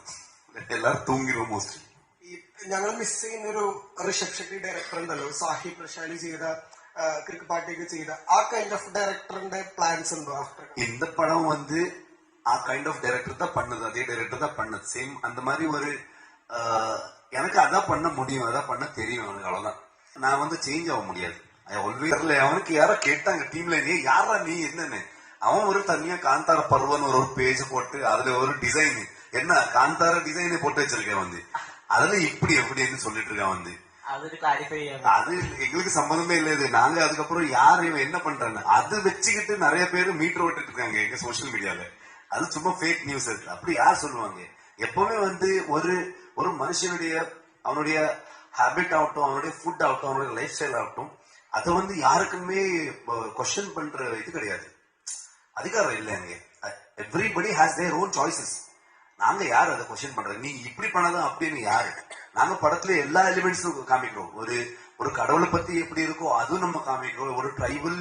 എല്ലാരും തൂങ്ങിരും മോസ്റ്റ്ലി. ഞങ്ങൾ മിസ് ചെയ്യുന്ന ഒരു ഋഷഭ് ഷെട്ടി ഡയറക്ടർ ഉണ്ടല്ലോ, സാഹിബ് പ്രശാലി ചെയ്ത ക്രിക്ക് പാർട്ടിയൊക്കെ ചെയ്ത ആ കൈൻഡ് ഓഫ് ഡയറക്ടറിന്റെ പ്ലാൻസ് ഉണ്ടോ ആഫ്റ്റർ? இந்த படம் வந்து ஆ கைண்ட் ஆஃப் டைரக்டர் தான் பண்ணுது, அதே டைரக்டர் தான் பண்ணது. சேம் அந்த மாதிரி ஒரு எனக்கு அதான் பண்ண முடியும், அதான் பண்ண தெரியும் அவனுக்கு, அவ்வளவுதான். நான் வந்து சேஞ்ச் ஆக முடியாது. ஆல்வேஸ் அவனுக்கு யாரோ கேட்டாங்க டீம்ல, நீ யாரா நீ என்னன்னு. அவன் ஒரு தனியா காந்தார பருவன் ஒரு பேஜ் போட்டு அதுல ஒரு டிசைன், என்ன காந்தார டிசைன் போட்டு வச்சிருக்கேன் வந்து, அதுல இப்படி எப்படின்னு சொல்லிட்டு இருக்கான் வந்து. அது எங்களுக்கு சம்பந்தமே இல்லை. இது நாங்க அதுக்கப்புறம் யாரு இவன் என்ன பண்றாங்க அது வச்சுக்கிட்டு நிறைய பேர் மீட்டர் ஓட்டிட்டு இருக்காங்க எங்க சோசியல் மீடியால. அது சும்மா ஃபேக் நியூஸ். அப்படி யார் சொல்லுவாங்க? எப்பவுமே வந்து ஒரு மனுஷனுடைய அவனுடைய ஹேபிட் ஆகட்டும், அவனுடைய ஃபுட் ஆகட்டும், அவனுடைய லைஃப் ஸ்டைல் ஆகட்டும், அதை வந்து யாருக்குமே கொஸ்டின் பண்ற இது கிடையாது, அதிகாரம் இல்லை அங்க. Everybody has their own choices. நாங்க யாரு அதை கொஸ்டின் பண்றது? நீங்க இப்படி பண்ணதான் அப்படின்னு யாரு? நாங்க படத்துல எல்லா எலிமெண்ட்ஸும் காமிக்கிறோம். ஒரு கடவுளை பத்தி எப்படி இருக்கோ அதுவும் நம்ம காமிக்கிறோம். ஒரு ட்ரைபல்,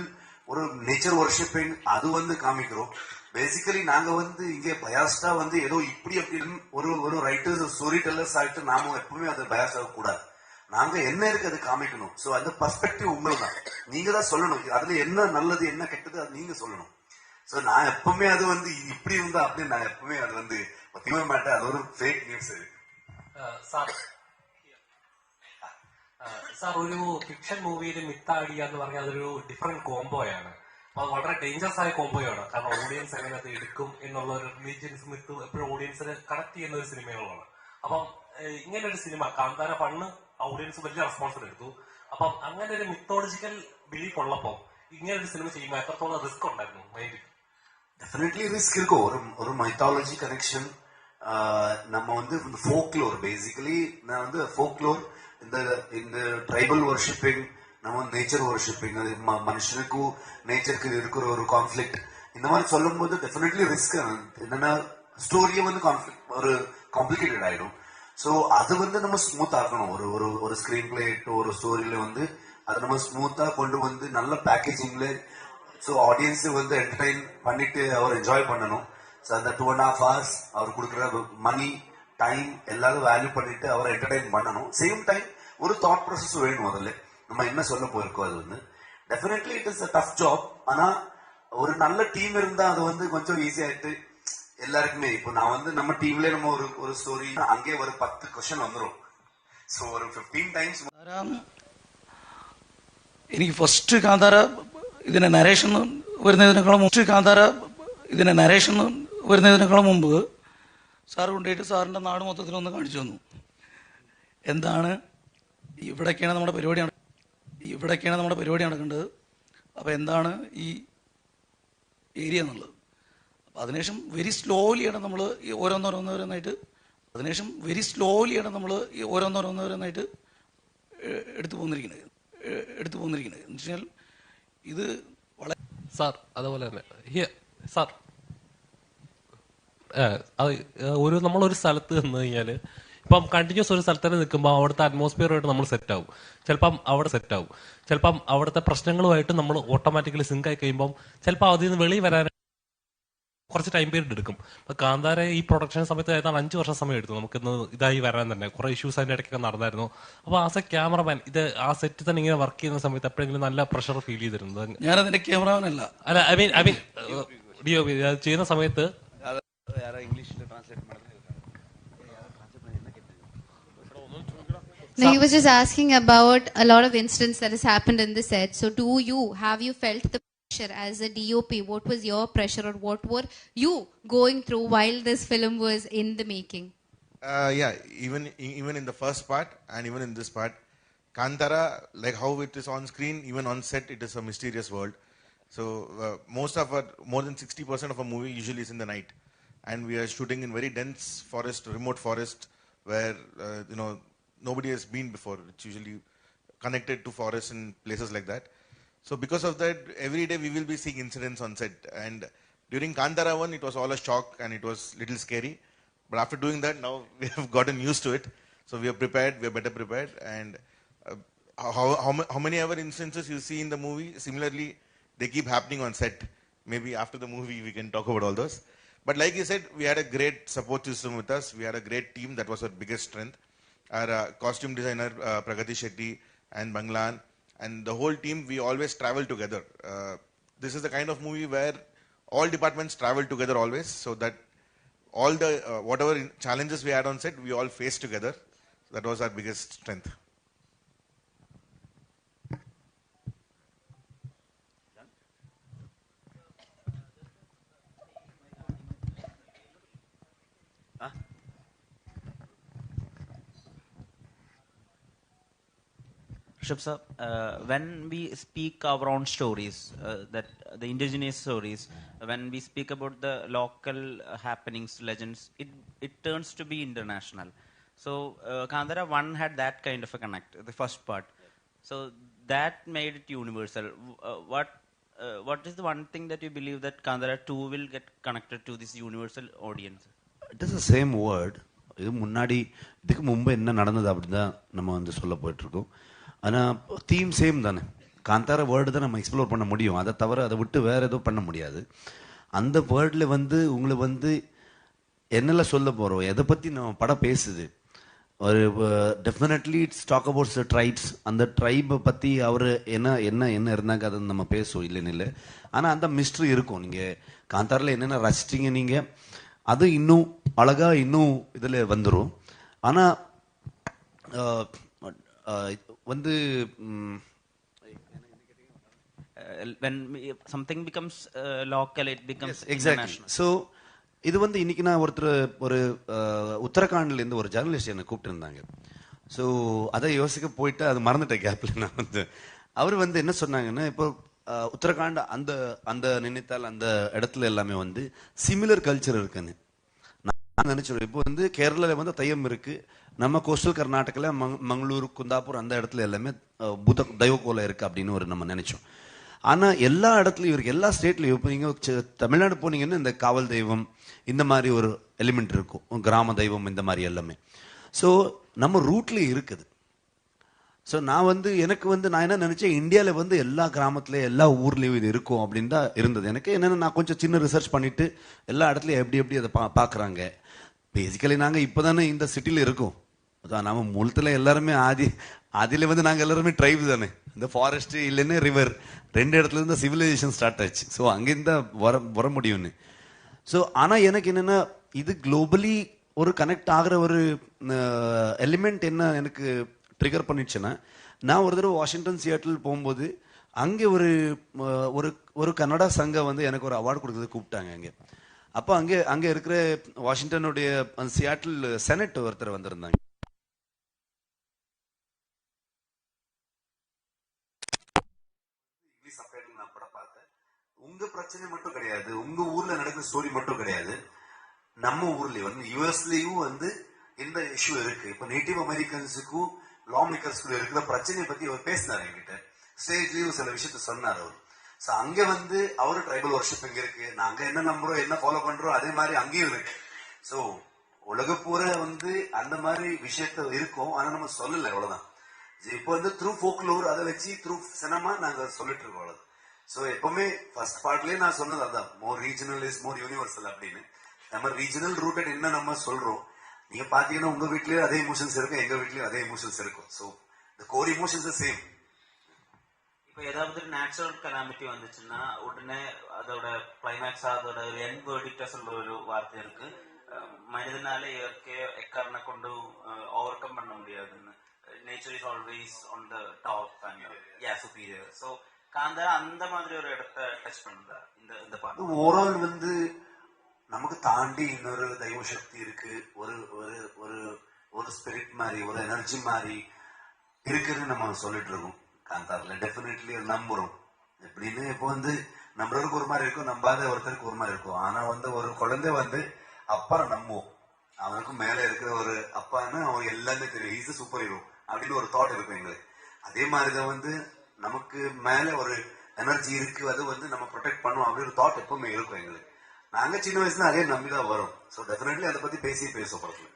ஒரு நேச்சர் வர்ஷிப்பிங் அது வந்து காமிக்கிறோம். பேசிக்கலி நாங்க வந்து இங்க பயாஸ்டா வந்து ஏதோ இப்படி அப்படின்னு ஒரு ரைட்டர்ஸ் ஸ்டோரி டெல்லர்ஸ் ஆகிட்டு நாம எப்பவுமே அது பயாஸ் ஆக கூடாது. நாங்க என்ன இருக்கு அது காமிக்கணும். சோ அந்த பர்ஸ்பெக்டிவ் உங்களுக்கு தான், நீங்க தான் சொல்லணும். அதுல என்ன நல்லது என்ன கெட்டது அது நீங்க சொல்லணும். சோ நான் எப்பவுமே அது வந்து இப்படி இருந்தா அப்படின்னு நான் எப்பவுமே அது வந்து ஒத்திக்க மாட்டேன். அது ஒரு ஃபேக் நியூஸ். സാർ ഒരു ഫിക്ഷൻ മൂവിയിൽ മിത്താടിയ എന്ന് പറഞ്ഞാൽ അതൊരു ഡിഫറെന്റ് കോംബോയാണ്. അപ്പൊ അത് വളരെ ഡേഞ്ചറസ് ആയ കോംബോയാണ്. കാരണം ഓഡിയൻസ് എങ്ങനെ അത് എടുക്കും എന്നുള്ള ഒരു റിലീജിയൻസ് മിത്ത് എപ്പോഴും ഓഡിയൻസിന് കണക്ട് ചെയ്യുന്ന ഒരു സിനിമകളാണ്. അപ്പം ഇങ്ങനെ ഒരു സിനിമ കാന്താര ഫണ്ണ് ഓഡിയൻസ് വലിയ റെസ്പോൺസ് എടുത്തു. അപ്പം അങ്ങനെ ഒരു മിത്തോളജിക്കൽ ബിലീഫ് ഉള്ളപ്പോ ഇങ്ങനെ ഒരു സിനിമ ചെയ്യുമ്പോൾ എത്രത്തോളം റിസ്ക് ഉണ്ടായിരുന്നു മൈൻഡിൽ? டெஃபினெட்லி ரிஸ்க் இருக்கும். ஒரு மைத்தாலஜி கனெக்ஷன். நம்ம வந்து ஃபோக்லோர், பேசிக்கலி நான் வந்து ஃபோக்லோர், இந்த ட்ரைபல் வர்ஷிப்பிங், நம்ம நேச்சர் வர்ஷிப்பிங், அது மனுஷனுக்கும் நேச்சருக்கு இருக்கிற ஒரு கான்ஃபிளிக்ட், இந்த மாதிரி சொல்லும் போது டெஃபினெட்லி ரிஸ்க். என்னன்னா ஸ்டோரியை வந்து ஒரு காம்ப்ளிகேட்டட் ஆயிடும். ஸோ அது வந்து நம்ம ஸ்மூத் ஆக்கணும். ஒரு ஸ்கிரீன் பிளே ஒரு ஸ்டோரியில வந்து அதை நம்ம ஸ்மூத்தா கொண்டு வந்து நல்ல பேக்கேஜிங்ல, ஸோ ஆடியன்ஸ் வந்து என்டர்டைன் பண்ணிட்டு அவர் என்ஜாய் பண்ணணும். ஸோ அந்த 2.5 hours அவர் கொடுக்குற மணி டைம் எல்லாரும் வேல்யூ பண்ணிட்டு அவரை என்டர்டைன் பண்ணணும். சேம் டைம் ஒரு தாட் ப்ராசஸ் வேணும். அதில் நம்ம என்ன சொல்ல போயிருக்கோம் அது வந்து definitely it is a tough job. ஆனா ஒரு நல்ல டீம் இருந்தா அது வந்து கொஞ்சம் ஈஸியாயிட்டு எல்லாருக்குமே. இப்போ நான் வந்து நம்ம டீம்ல நம்ம ஒரு ஸ்டோரி அங்கே ஒரு 10 கொஸ்டின் வந்துடும். ஸோ ஒரு 15 times എനിക്ക് ഫസ്റ്റ് കാന്താര ഇതിന്റെ നരേഷൻ വരുന്നതിനേക്കാളും മുമ്പ് സാർ കൊണ്ടുപോയിട്ട് സാറിന്റെ നാട് മൊത്തത്തിലൊന്ന് കാണിച്ചു തന്നു. എന്താണ് ഇവിടേക്കാണ് നമ്മുടെ പരിപാടി നടക്കേണ്ടത്, അപ്പോൾ എന്താണ് ഈ ഏരിയ എന്നുള്ളത്. അപ്പോൾ അതിനുശേഷം വെരി സ്ലോലിയാണ് നമ്മൾ ഓരോന്നോരോന്നായിട്ട് എടുത്തു പോന്നിരിക്കുന്നത് എന്ന് വെച്ചാൽ ഇത് വളരെ സാർ അതുപോലെ തന്നെ സാർ നമ്മളൊരു സ്ഥലത്ത് നിന്ന് കഴിഞ്ഞാൽ ഇപ്പം കണ്ടിന്യൂസ് ഒരു സ്ഥലത്ത് തന്നെ നിൽക്കുമ്പോൾ അവിടുത്തെ അറ്റ്മോസ്ഫിയറുമായിട്ട് നമ്മൾ സെറ്റാവും. ചിലപ്പം അവിടുത്തെ പ്രശ്നങ്ങളുമായിട്ട് നമ്മൾ ഓട്ടോമാറ്റിക്കലി സിങ്ക് ആയി കഴിയുമ്പം ചിലപ്പോൾ അതിൽ നിന്ന് വെളിയിൽ വരാൻ കുറച്ച് ടൈം പീരീഡ് എടുക്കും. അപ്പൊ കാന്താര ഈ പ്രൊഡക്ഷൻ സമയത്ത് ഏതാണ്ട് 5 വർഷം സമയം എടുത്തു നമുക്കിന്ന് ഇതായി വരാൻ തന്നെ. കുറെ ഇഷ്യൂസ് അതിന്റെ ഇടയ്ക്കൊക്കെ നടന്നായിരുന്നു. അപ്പൊ ആസ് എ ക്യാമറമാൻ ഇത് ആ സെറ്റ് തന്നെ ഇങ്ങനെ വർക്ക് ചെയ്യുന്ന സമയത്ത് എപ്പോഴെങ്കിലും നല്ല പ്രഷർ ഫീൽ ചെയ്തിരുന്നത്? ഞാനതിന്റെ ക്യാമറമാനല്ല. അല്ല ഐ മീൻ DOP ചെയ്യുന്ന സമയത്ത് No, he was just asking about a lot of incidents that has happened in the set. So have you felt the pressure as a DOP? What was your pressure, or what were you going through while this film was in the making? Yeah, even in the first part and even in this part, Kantara, like how it is on screen, even on set, it is a mysterious world. So more than 60% of a movie usually is in the night, and we are shooting in very dense forest, remote forest, where nobody has been before. It's usually connected to forests and places like that. So because of that, every day we will be seeing incidents on set. And during Kantara 1, it was all a shock and it was little scary. But after doing that, now we have gotten used to it. So we are prepared, we are better prepared. And how many ever instances you see in the movie, similarly, they keep happening on set. Maybe after the movie we can talk about all those. But like you said, we had a great support system with us. We had a great team. That was our biggest strength. Our costume designer, Pragati Shetty and Banglan, and the whole team, we always travel together. This is the kind of movie where all departments travel together always, so that all the whatever challenges we had on set, we all faced together. That was our biggest strength. Rishabh sir, when we speak our own stories, that the indigenous stories, when we speak about the local happenings, legends, it turns to be international. So Kantara 1 had that kind of a connect, the first part. So that made it universal. What is the one thing that you believe that Kantara 2 will get connected to this universal audience? It is the same word. இது முன்னாடி இதுக்கு முன்பு என்ன நடந்தது அப்படின்னு தான் நம்ம வந்து சொல்ல போயிட்டு இருக்கோம். ஆனால் தீம் சேம் தானே. காந்தார வேர்டு தான் நம்ம எக்ஸ்ப்ளோர் பண்ண முடியும். அதை தவிர அதை விட்டு வேற எதுவும் பண்ண முடியாது. அந்த வேர்டில் வந்து உங்களுக்கு வந்து என்னெல்லாம் சொல்ல போகிறோம், எதை பற்றி நம்ம படம் பேசுது, ஒரு definitely it's talk about the tribes. அந்த ட்ரைபை பற்றி அவர் என்ன என்ன என்ன இருந்தாங்க அதை நம்ம பேசுவோம், இல்லைன்னு இல்லை. ஆனால் அந்த மிஸ்ட்ரி இருக்கும். நீங்கள் காந்தாரில் என்னென்ன ரசிச்சிங்க நீங்கள், அது இன்னும் அழகா இன்னும் இதில் வந்துடும். ஆனால் வந்து when something becomes local, it becomes international. So இது வந்து இன்னைக்கு நான் ஒரு உத்தரகாண்ட்ல இருந்து ஒரு ஜர்னலிஸ்ட் என்னை கூப்பிட்டு இருந்தாங்க. ஸோ அதை யோசிக்க போயிட்டு அது மறந்துட்டேன் கேப்ல. நான் வந்து அவர் வந்து என்ன சொன்னாங்கன்னா, இப்போ உத்தரகாண்ட் அந்த அந்த நினைத்தால் அந்த இடத்துல எல்லாமே வந்து சிமிலர் கல்ச்சர் இருக்குன்னு நான் நினைச்சிருவேன். இப்போ வந்து கேரளாவில் வந்து தையம் இருக்கு, நம்ம கோஸ்டல் கர்நாடகாவில் மங்களூர் குந்தாப்பூர் அந்த இடத்துல எல்லாமே தெய்வக்கோலம் இருக்கு அப்படின்னு ஒரு நம்ம நினைச்சோம். ஆனால் எல்லா இடத்துலையும் இருக்கு, எல்லா ஸ்டேட்லையும். இப்போ நீங்கள் தமிழ்நாடு போனீங்கன்னா இந்த காவல் தெய்வம் இந்த மாதிரி ஒரு எலிமெண்ட் இருக்கும், கிராம தெய்வம் இந்த மாதிரி எல்லாமே. ஸோ நம்ம ரூட்லேயும் இருக்குது. ஸோ நான் வந்து எனக்கு வந்து நான் என்ன நினைச்சேன், இந்தியாவில் வந்து எல்லா கிராமத்துலேயும் எல்லா ஊர்லேயும் இது இருக்கும் அப்படின்னு தான் இருந்தது எனக்கு. என்னென்னா நான் கொஞ்சம் சின்ன ரிசர்ச் பண்ணிட்டு எல்லா இடத்துலையும் எப்படி எப்படி அதை பார்க்குறாங்க. பேசிக்கலி நாங்கள் இப்போ தானே இந்த சிட்டியில் இருக்கோம். அதான் நம்ம மூலத்தில் எல்லாருமே ஆதியில் வந்து நாங்கள் எல்லாருமே ட்ரைப் தானே. இந்த ஃபாரஸ்ட் இல்லைன்னா ரிவர் ரெண்டு இடத்துல இருந்து சிவிலைசேஷன் ஸ்டார்ட் ஆச்சு. ஸோ அங்கேருந்து வர முடியும்னு. ஸோ ஆனால் எனக்கு என்னென்னா, இது குளோபலி ஒரு கனெக்ட் ஆகிற ஒரு எலிமெண்ட் என்ன எனக்கு ட்ரிகர் பண்ணிடுச்சுன்னா, நான் ஒரு தடவை வாஷிங்டன் சியாட்டில் போகும்போது அங்கே ஒரு கன்னடா சங்கம் வந்து எனக்கு ஒரு அவார்டு கொடுக்குறது கூப்பிட்டாங்க அங்கே. அப்போ அங்கே இருக்கிற வாஷிங்டனுடைய சியாட்டில் செனட் ஒருத்தர் வந்திருந்தாங்க. இங்கிலீஷ் சப்டைட்டில் நான் படம் பார்த்தேன். உங்க பிரச்சனை மட்டும் கிடையாது, உங்க ஊர்ல நடக்கிற ஸ்டோரி மட்டும் கிடையாது, நம்ம ஊர்லயும் வந்து யூஎஸ்லயும் வந்து இந்த இஷ்யூ இருக்கு. இப்போ நேட்டிவ் அமெரிக்கன்ஸுக்கும் லா மேக்கர்ஸ்க்கும் இருக்கிற பிரச்சனையை பத்தி அவர் பேசினார் என்கிட்ட. ஸ்டேஜ்லயும் சில விஷயத்த சொன்னார் அவர். ஸோ அங்க வந்து அவரு ட்ரைபல் வர்ஷிப் இங்க இருக்கு, நாங்க என்ன நம்புறோம் என்ன ஃபாலோ பண்றோம் அதே மாதிரி அங்கேயும் இருக்கு. ஸோ உலக பூரா வந்து அந்த மாதிரி விஷயத்த இருக்கும், ஆனா நம்ம சொல்லல, அவ்வளவுதான். இப்போ வந்து த்ரூ ஃபோக்லோர் அதை வச்சு த்ரூ சினிமா நாங்க சொல்லிட்டு இருக்கோம், அவ்வளவு. ஸோ எப்பவுமே ஃபர்ஸ்ட் பார்ட்லயே நான் சொன்னது அதான், மோர் ரீஜனல் இஸ் மோர் யூனிவர்சல் அப்படின்னு. நம்ம ரீஜனல் ரூட்டட் என்ன நம்ம சொல்றோம், நீங்க பாத்தீங்கன்னா உங்க வீட்லயும் அதே இமோஷன்ஸ் இருக்கும், எங்க வீட்லயும் அதே இமோஷன்ஸ் இருக்கும். So the core emotions same. இப்போ ஏதாவது ஒரு நேச்சுரல் கலாமிட்டி வந்துச்சுன்னா உடனே அதோட கிளைமேக்ஸா அதோட ஒரு எண்ட் வேர்டிக்டா சொல்ற ஒரு வார்த்தை இருக்கு, மனிதனால இயற்கையை எக்காரண கொண்டு ஓவர் கம் பண்ண முடியாதுன்னு. Nature is always on the top and superior. So Kantara அந்த மாதிரி ஒரு இடத்த டச் பண்ணுதா இந்த பாட்டு? ஓவரால் வந்து நமக்கு தாண்டி இன்னொரு தெய்வ சக்தி இருக்கு, ஒரு ஒரு ஒரு ஸ்பிரிட் மாதிரி ஒரு எனர்ஜி மாதிரி இருக்குன்னு நம்ம சொல்லிட்டு இருக்கோம் காந்தார்ல. டெஃபினெட்லி நம்புறோம். எப்படின்னு இப்போ வந்து நம்புறதுக்கு ஒரு மாதிரி இருக்கும், நம்பாத ஒருத்தருக்கு ஒரு மாதிரி இருக்கும். ஆனா வந்து ஒரு குழந்தை வந்து அப்பா நம்புவோம், அவனுக்கும் மேல இருக்கிற ஒரு அப்பான்னு அவன் எல்லாமே தெரியும், ஹீஸ் சூப்பர் ஹீரோ அப்படின்னு ஒரு தாட் இருக்கும் எங்களுக்கு. அதே மாதிரிதான் வந்து நமக்கு மேல ஒரு எனர்ஜி இருக்கு, அது வந்து நம்ம ப்ரொடெக்ட் பண்ணுவோம் அப்படின்னு ஒரு தாட் எப்பவுமே இருக்கும் எங்களுக்கு. நாங்க சின்ன வயசுல அதே நம்பிதான் வரும். ஸோ டெஃபினெட்லி அதை பத்தி பேசுவோம் படத்துல.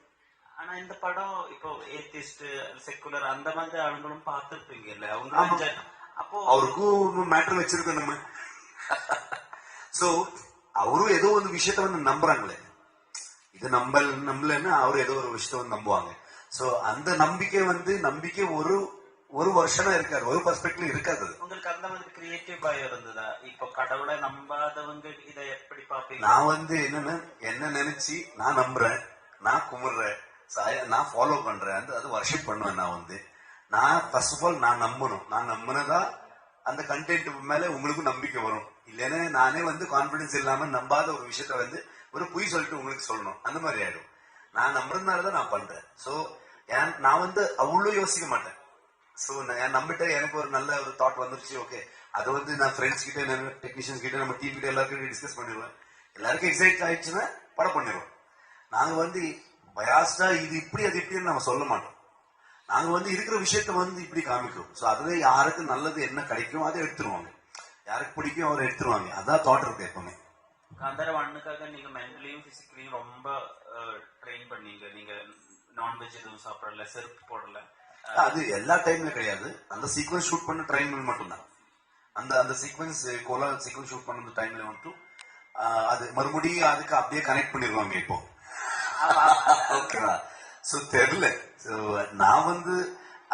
ஆனா இந்த படம் இப்போ ஏத்திஸ்ட் செக்குலர் அந்த மாதிரி ஆளுங்களும் பார்த்துருப்பீங்கல்ல அவங்க. அப்போ அவருக்கும் மேட்டர் வச்சிருக்கோம் நம்ம. சோ அவரும் ஏதோ ஒரு விஷயத்த வந்து நம்புறாங்களே, இது நம்பலன்னு அவரு ஏதோ ஒரு விஷயத்த வந்து நம்புவாங்க. சோ அந்த நம்பிக்கை ஒரு வருஷமா இருக்காது, ஒரு பெர்ஸ்பெக்டிவ் இருக்காது. உங்களுக்கு அந்த மாதிரி கிரியேட்டிவ் பயம் இருந்ததா? இப்போ கடவுளை நம்பாதவங்க இதை எப்படி பாப்பீங்க? நான் வந்து என்ன நினைச்சு நான் நம்புறேன், நான் கும்பிடுறேன், நான் ஃபாலோ பண்றேன், அது வர்ஷிப் பண்ணுவேன். நான் ஃபர்ஸ்ட் ஆஃப் ஆல் நான் நம்பணும். நான் நம்பினதா அந்த கண்டென்ட் மேல உங்களுக்கு நம்பிக்கை வரும். இல்லைன்னா நானே வந்து கான்பிடன்ஸ் இல்லாம நம்பாத ஒரு விஷயத்த வந்து ஒரு பொய் சொல்லிட்டு உங்களுக்கு சொல்லணும், அந்த மாதிரி ஆயிடும். நான் நம்புறதுனாலதான் நான் பண்றேன். சோ நான் வந்து அவ்வளவு யோசிக்க மாட்டேன். சோ நான் நம்பிட்டு எனக்கு ஒரு நல்ல ஒரு தாட் வந்துருச்சு, ஓகே, அதை வந்து நான் ஃப்ரெண்ட்ஸ் கிட்ட, டெக்னீஷியன்ஸ் கிட்ட, நம்ம டீம் கிட்ட எல்லாருக்கிட்ட டிஸ்கஸ் பண்ணிடுவேன். எல்லாருக்கும் எக்ஸைட் ஆயிடுச்சுன்னா படம் பண்ணிடுவோம். நாங்க வந்து பயாஸ்டா இது இப்படி அது இப்படின்னு நம்ம சொல்ல மாட்டோம். நாங்க வந்து இருக்கிற விஷயத்த வந்து இப்படி காமிக்கிறோம். சோ அதுல யாருக்கு நல்லது என்ன கிடைக்கும் அதை எடுத்துருவாங்க, யாருக்கு பிடிக்கும் அவரை எடுத்துருவாங்க. அதான் தாட் இருக்கு எப்பவுமே. காந்தார 1க்காக நீங்க மென்டலியும் பிசிக்கலியும் ரொம்ப ட்ரெயின் பண்ணீங்க. நீங்க நான்வெஜ் எதுவும் சாப்பிடல, செருப்பு போடல. அது எல்லா டைம்ல கிடையாது. அந்த சீக்வன்ஸ் ஷூட் பண்ண டைம்ல மட்டும்தான். அந்த சீக்வன்ஸ் கோலா சீக்வன்ஸ் ஷூட் பண்ண டைம்ல மட்டும் அது மறுபடியும் அதுக்கு அப்படியே கனெக்ட் பண்ணிடுவாங்க இப்போ. ஓகேவா? சோ தெரியல. சோ நான் வந்து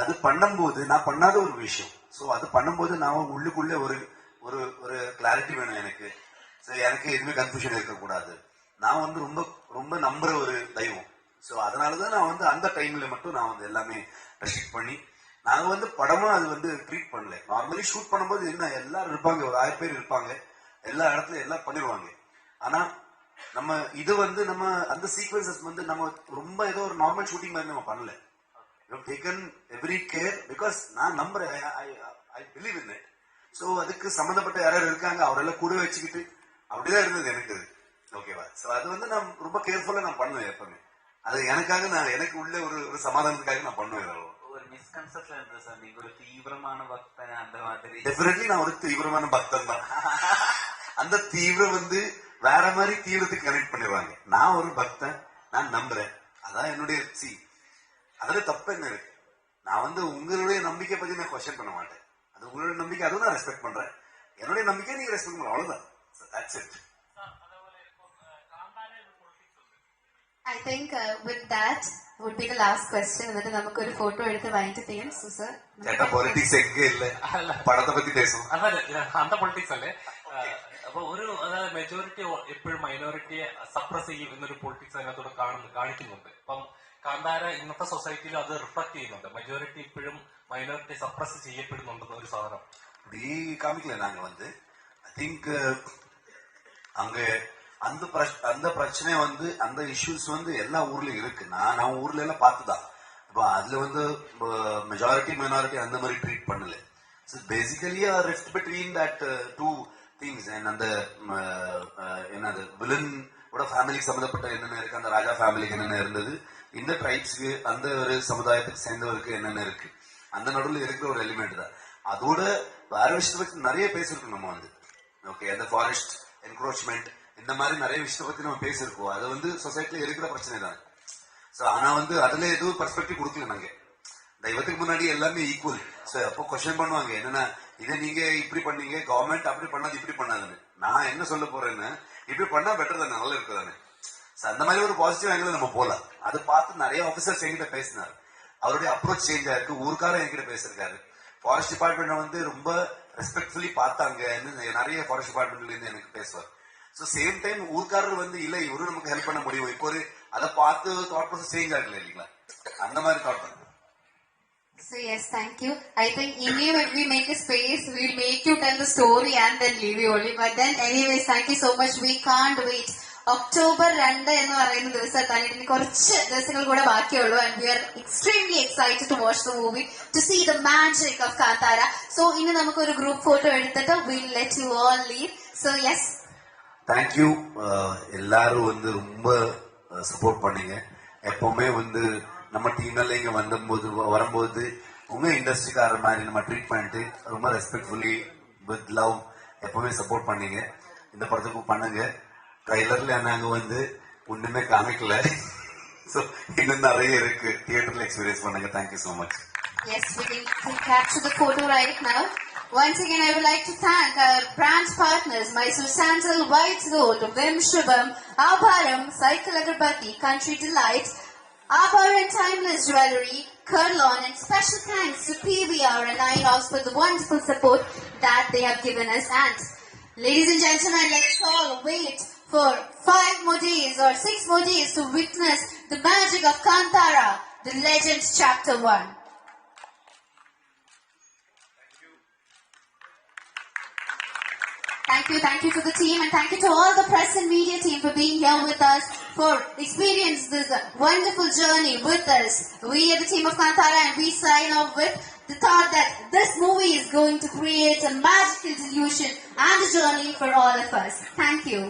அது பண்ணும்போது நான் பண்ணாத ஒரு விஷயம். சோ அது பண்ணும்போது நான் உள்ளுக்குள்ள ஒரு ஒரு கிளாரிட்டி வேணும் எனக்கு. எனக்கு எதுவுமே கன்ஃபியூஷன் இருக்கக்கூடாது. நான் வந்து ரொம்ப ரொம்ப நம்புற ஒரு தெய்வம். சோ அதனாலதான் நான் வந்து அந்த டைம்ல மட்டும் நான் வந்து எல்லாமே ரெஸ்ட்ரிக்ட் பண்ணி நாங்க வந்து படமா அது வந்து ட்ரீட் பண்ணல. நார்மலி ஷூட் பண்ணும்போது என்ன எல்லாரும் இருப்பாங்க, ஒரு 1000 பேர் இருப்பாங்க, எல்லா இடத்துல எல்லாம் பண்ணிடுவாங்க. ஆனா நம்ம இது வந்து நம்ம அந்த சீக்வன்சஸ் வந்து நம்ம ரொம்ப ஏதோ ஒரு நார்மல் ஷூட்டிங் மாதிரி நம்ம பண்ணல. டேக்கன் எவ்ரி கேர் பிகாஸ் நான் நம்புறேன், I believe in it. So அதுக்கு சம்பந்தப்பட்ட யாராவது இருக்காங்க, அவரெல்லாம் கூட வச்சுக்கிட்டு அப்படிதான் இருந்தது எனக்கு. ஓகேவா? சோ அது வந்து நான் ரொம்ப கேர்ஃபுல்லா நான் பண்ணுவேன் எப்பவுமே. அது எனக்காக எனக்கு உள்ள ஒரு சமாதானத்துக்காக நான் பண்ணுவேன். ஒரு மிஸ்கன்செப்ஷன் இருந்தது சார், நீங்க ஒரு தீவிரமான பக்தன் அந்த மாதிரி. டெஃபினெட்லி நான் ஒரு தீவிரமான பக்தன் தான். அந்த தீவிரம் வந்து வேற மாதிரி தீவிரத்துக்கு கனெக்ட் பண்ணிடுவாங்க. நான் ஒரு பக்தன், நான் நம்புறேன், அதான் என்னுடைய அதுல தப்பு என்ன இருக்கு? நான் வந்து உங்களுடைய நம்பிக்கை பத்தி நான் கொஸ்டின் பண்ண மாட்டேன். அது உங்களுடைய நம்பிக்கை, அதுவும் நான் ரெஸ்பெக்ட் பண்றேன். என்னுடைய நம்பிக்கை நீங்க ரெஸ்பெக்ட் பண்ணலாம், அவ்வளவுதான். That's it. I think with that would be the last question. എന്നിട്ട് നമുക്ക് ഒരു ഫോട്ടോ എടുത്ത് വൈൻഡ് ചെയ്യാം. സർ ചേട്ടാ പൊളിറ്റിക്സ് എங்கே ഇല്ല, പടത്തെ പറ്റി പേസും. அந்த പൊളിറ്റിക്സ് അല്ലേ? അപ്പൊ ഒരു അതായത് മെജോറിറ്റി എപ്പോഴും മൈനോറിറ്റിയെ സപ്രസ് ചെയ്യും എന്നൊരു പൊളിറ്റിക്സ് അതിനകത്തോട് കാണിക്കുന്നുണ്ട്. അപ്പം കാന്താര ഇന്നത്തെ സൊസൈറ്റിയിൽ അത് റിഫ്ലക്ട് ചെയ്യുന്നുണ്ട്. മെജോറിറ്റി ഇപ്പോഴും മൈനോറിറ്റി സപ്രസ് ചെയ്യപ്പെടുന്നുണ്ടെന്ന് ഒരു സാധനം இப்படி காமிக்கல. நாங்க வந்து ஐ திங்க் அங்க அந்த பிரச்சனை வந்து அந்த இஷ்யூஸ் வந்து எல்லா ஊர்லயும் இருக்கு. நான் ஊர்ல எல்லாம் பார்த்துதான். இப்போ அதுல வந்து மெஜாரிட்டி மைனாரிட்டி அந்த மாதிரி ட்ரீட் பண்ணல. Basically rift between that two things. அந்த என்னது வில்லனோட ஃபேமிலிக்கு சம்பந்தப்பட்ட என்னென்ன இருக்கு, அந்த ராஜா ஃபேமிலிக்கு என்னென்ன இருந்தது, இந்த ட்ரைப்ஸ்க்கு அந்த ஒரு சமுதாயத்துக்கு சேர்ந்தவருக்கு என்னென்ன இருக்கு, அந்த நடுவில் இருக்கிற ஒரு எலிமெண்ட் தான். அதோட வேற விஷயத்தை பத்தி நிறைய பேசிருக்கோம் நம்ம வந்து. ஓகே, அந்த ஃபாரஸ்ட் என்க்ரோச்மெண்ட் இந்த மாதிரி நிறைய விஷயத்தை பத்தி நம்ம பேசிருக்கோம். அது வந்து சொசைட்டில இருக்கிற பிரச்சனை தான். ஆனா வந்து அதுல எதுவும் பெர்ஸ்பெக்டிவ் கொடுக்கல. நாங்க தெய்வத்துக்கு முன்னாடி எல்லாமே ஈக்குவல். அப்போ கொஸ்டின் பண்ணுவாங்க, என்னன்னா இதை நீங்க இப்படி பண்ணீங்க, கவர்மெண்ட் அப்படி பண்ணாது இப்படி பண்ணாதுன்னு. நான் என்ன சொல்ல போறேன்னு, இப்படி பண்ணா பெட்டர் தானே, நல்லா இருக்கு தானே. அந்த மாதிரி ஒரு பாசிட்டிவ் ஆங்கிள் நம்ம போலாம். அதை பார்த்து நிறைய ஆபீசர்ஸ் என்கிட்ட பேசினார். அவருடைய அப்ரோச் சேஞ்ச் ஆயிருக்கு. ஊருக்காரர் என்கிட்ட பேசிருக்காரு. ஃபாரஸ்ட் டிபார்ட்மெண்ட் வந்து ரொம்ப ரெஸ்பெக்ட்ஃபுல்லி பார்த்தாங்க. நிறைய ஃபாரஸ்ட் டிபார்ட்மெண்ட்ல இருந்து எனக்கு பேசுவார். சேம் டைம் ஊர்க்காரர் வந்து இல்ல இவரும் நமக்கு ஹெல்ப் பண்ண முடியும், இப்போ ஒரு அதை பார்த்து தாட் ப்ராசஸ் சேஞ்ச் ஆகல இல்லைங்களா, அந்த மாதிரி தாட் பண்ணு. So yes, thank you. I think India, when we make a space, we'll make you tell the story and then leave you only. But then anyways, thank you so much. We can't wait. October 2 എന്ന് പറയുന്ന ദിവസത്താണ് ഇനി കുറച്ച് ദിവസങ്ങൾ കൂടെ ബാക്കിയുള്ളൂ. And we are extremely excited to watch the movie, to see the magic of Kantara. So ഇനി നമുക്ക് ഒരു ഗ്രൂപ്പ് ഫോട്ടോ എടുത്തിട്ട് we'll let you all leave. So yes. Thank you. எல்லாரும் வந்து ரொம்ப சப்போர்ட் பண்ணீங்க. எப்பவுமே வந்து நம்ம டீம்ல இங்க வரும்போது உங்க இண்டஸ்ட்ரிக்கார மாதிரி நம்ம ட்ரீட் பண்ணிட்டு ரொம்ப ரெஸ்பெக்ட்ஃபுல்லி வித் லவ் எப்பவுமே சப்போர்ட் பண்ணீங்க. இந்த படத்துக்கு பண்ணுங்க. ட்ரைலர்ல நாங்க வந்து ஒண்ணுமே காமிக்கல, ஸோ இன்னும் நிறைய இருக்கு தியேட்டர்ல எக்ஸ்பீரியன்ஸ் பண்ணுங்க. Thank you so much. Yes, we can capture the photo right now. Once again, I would like to thank our brand partners, Mysore Sandal, White Gold, Vim Shubham, Abharam, Cycle Agarbatti, Country Delights, Abharam Timeless Jewelry, Kurlon, and special thanks to PVR and INOX for the wonderful support that they have given us. And ladies and gentlemen, let's all wait for 5 more days or 6 more days to witness the magic of Kantara, the Legends Chapter 1. Thank you to the team, and thank you to all the press and media team for being here with us, for experiencing this wonderful journey with us. We are the team of Kantara, and we sign off with the thought that this movie is going to create a magical delusion and a journey for all of us. Thank you.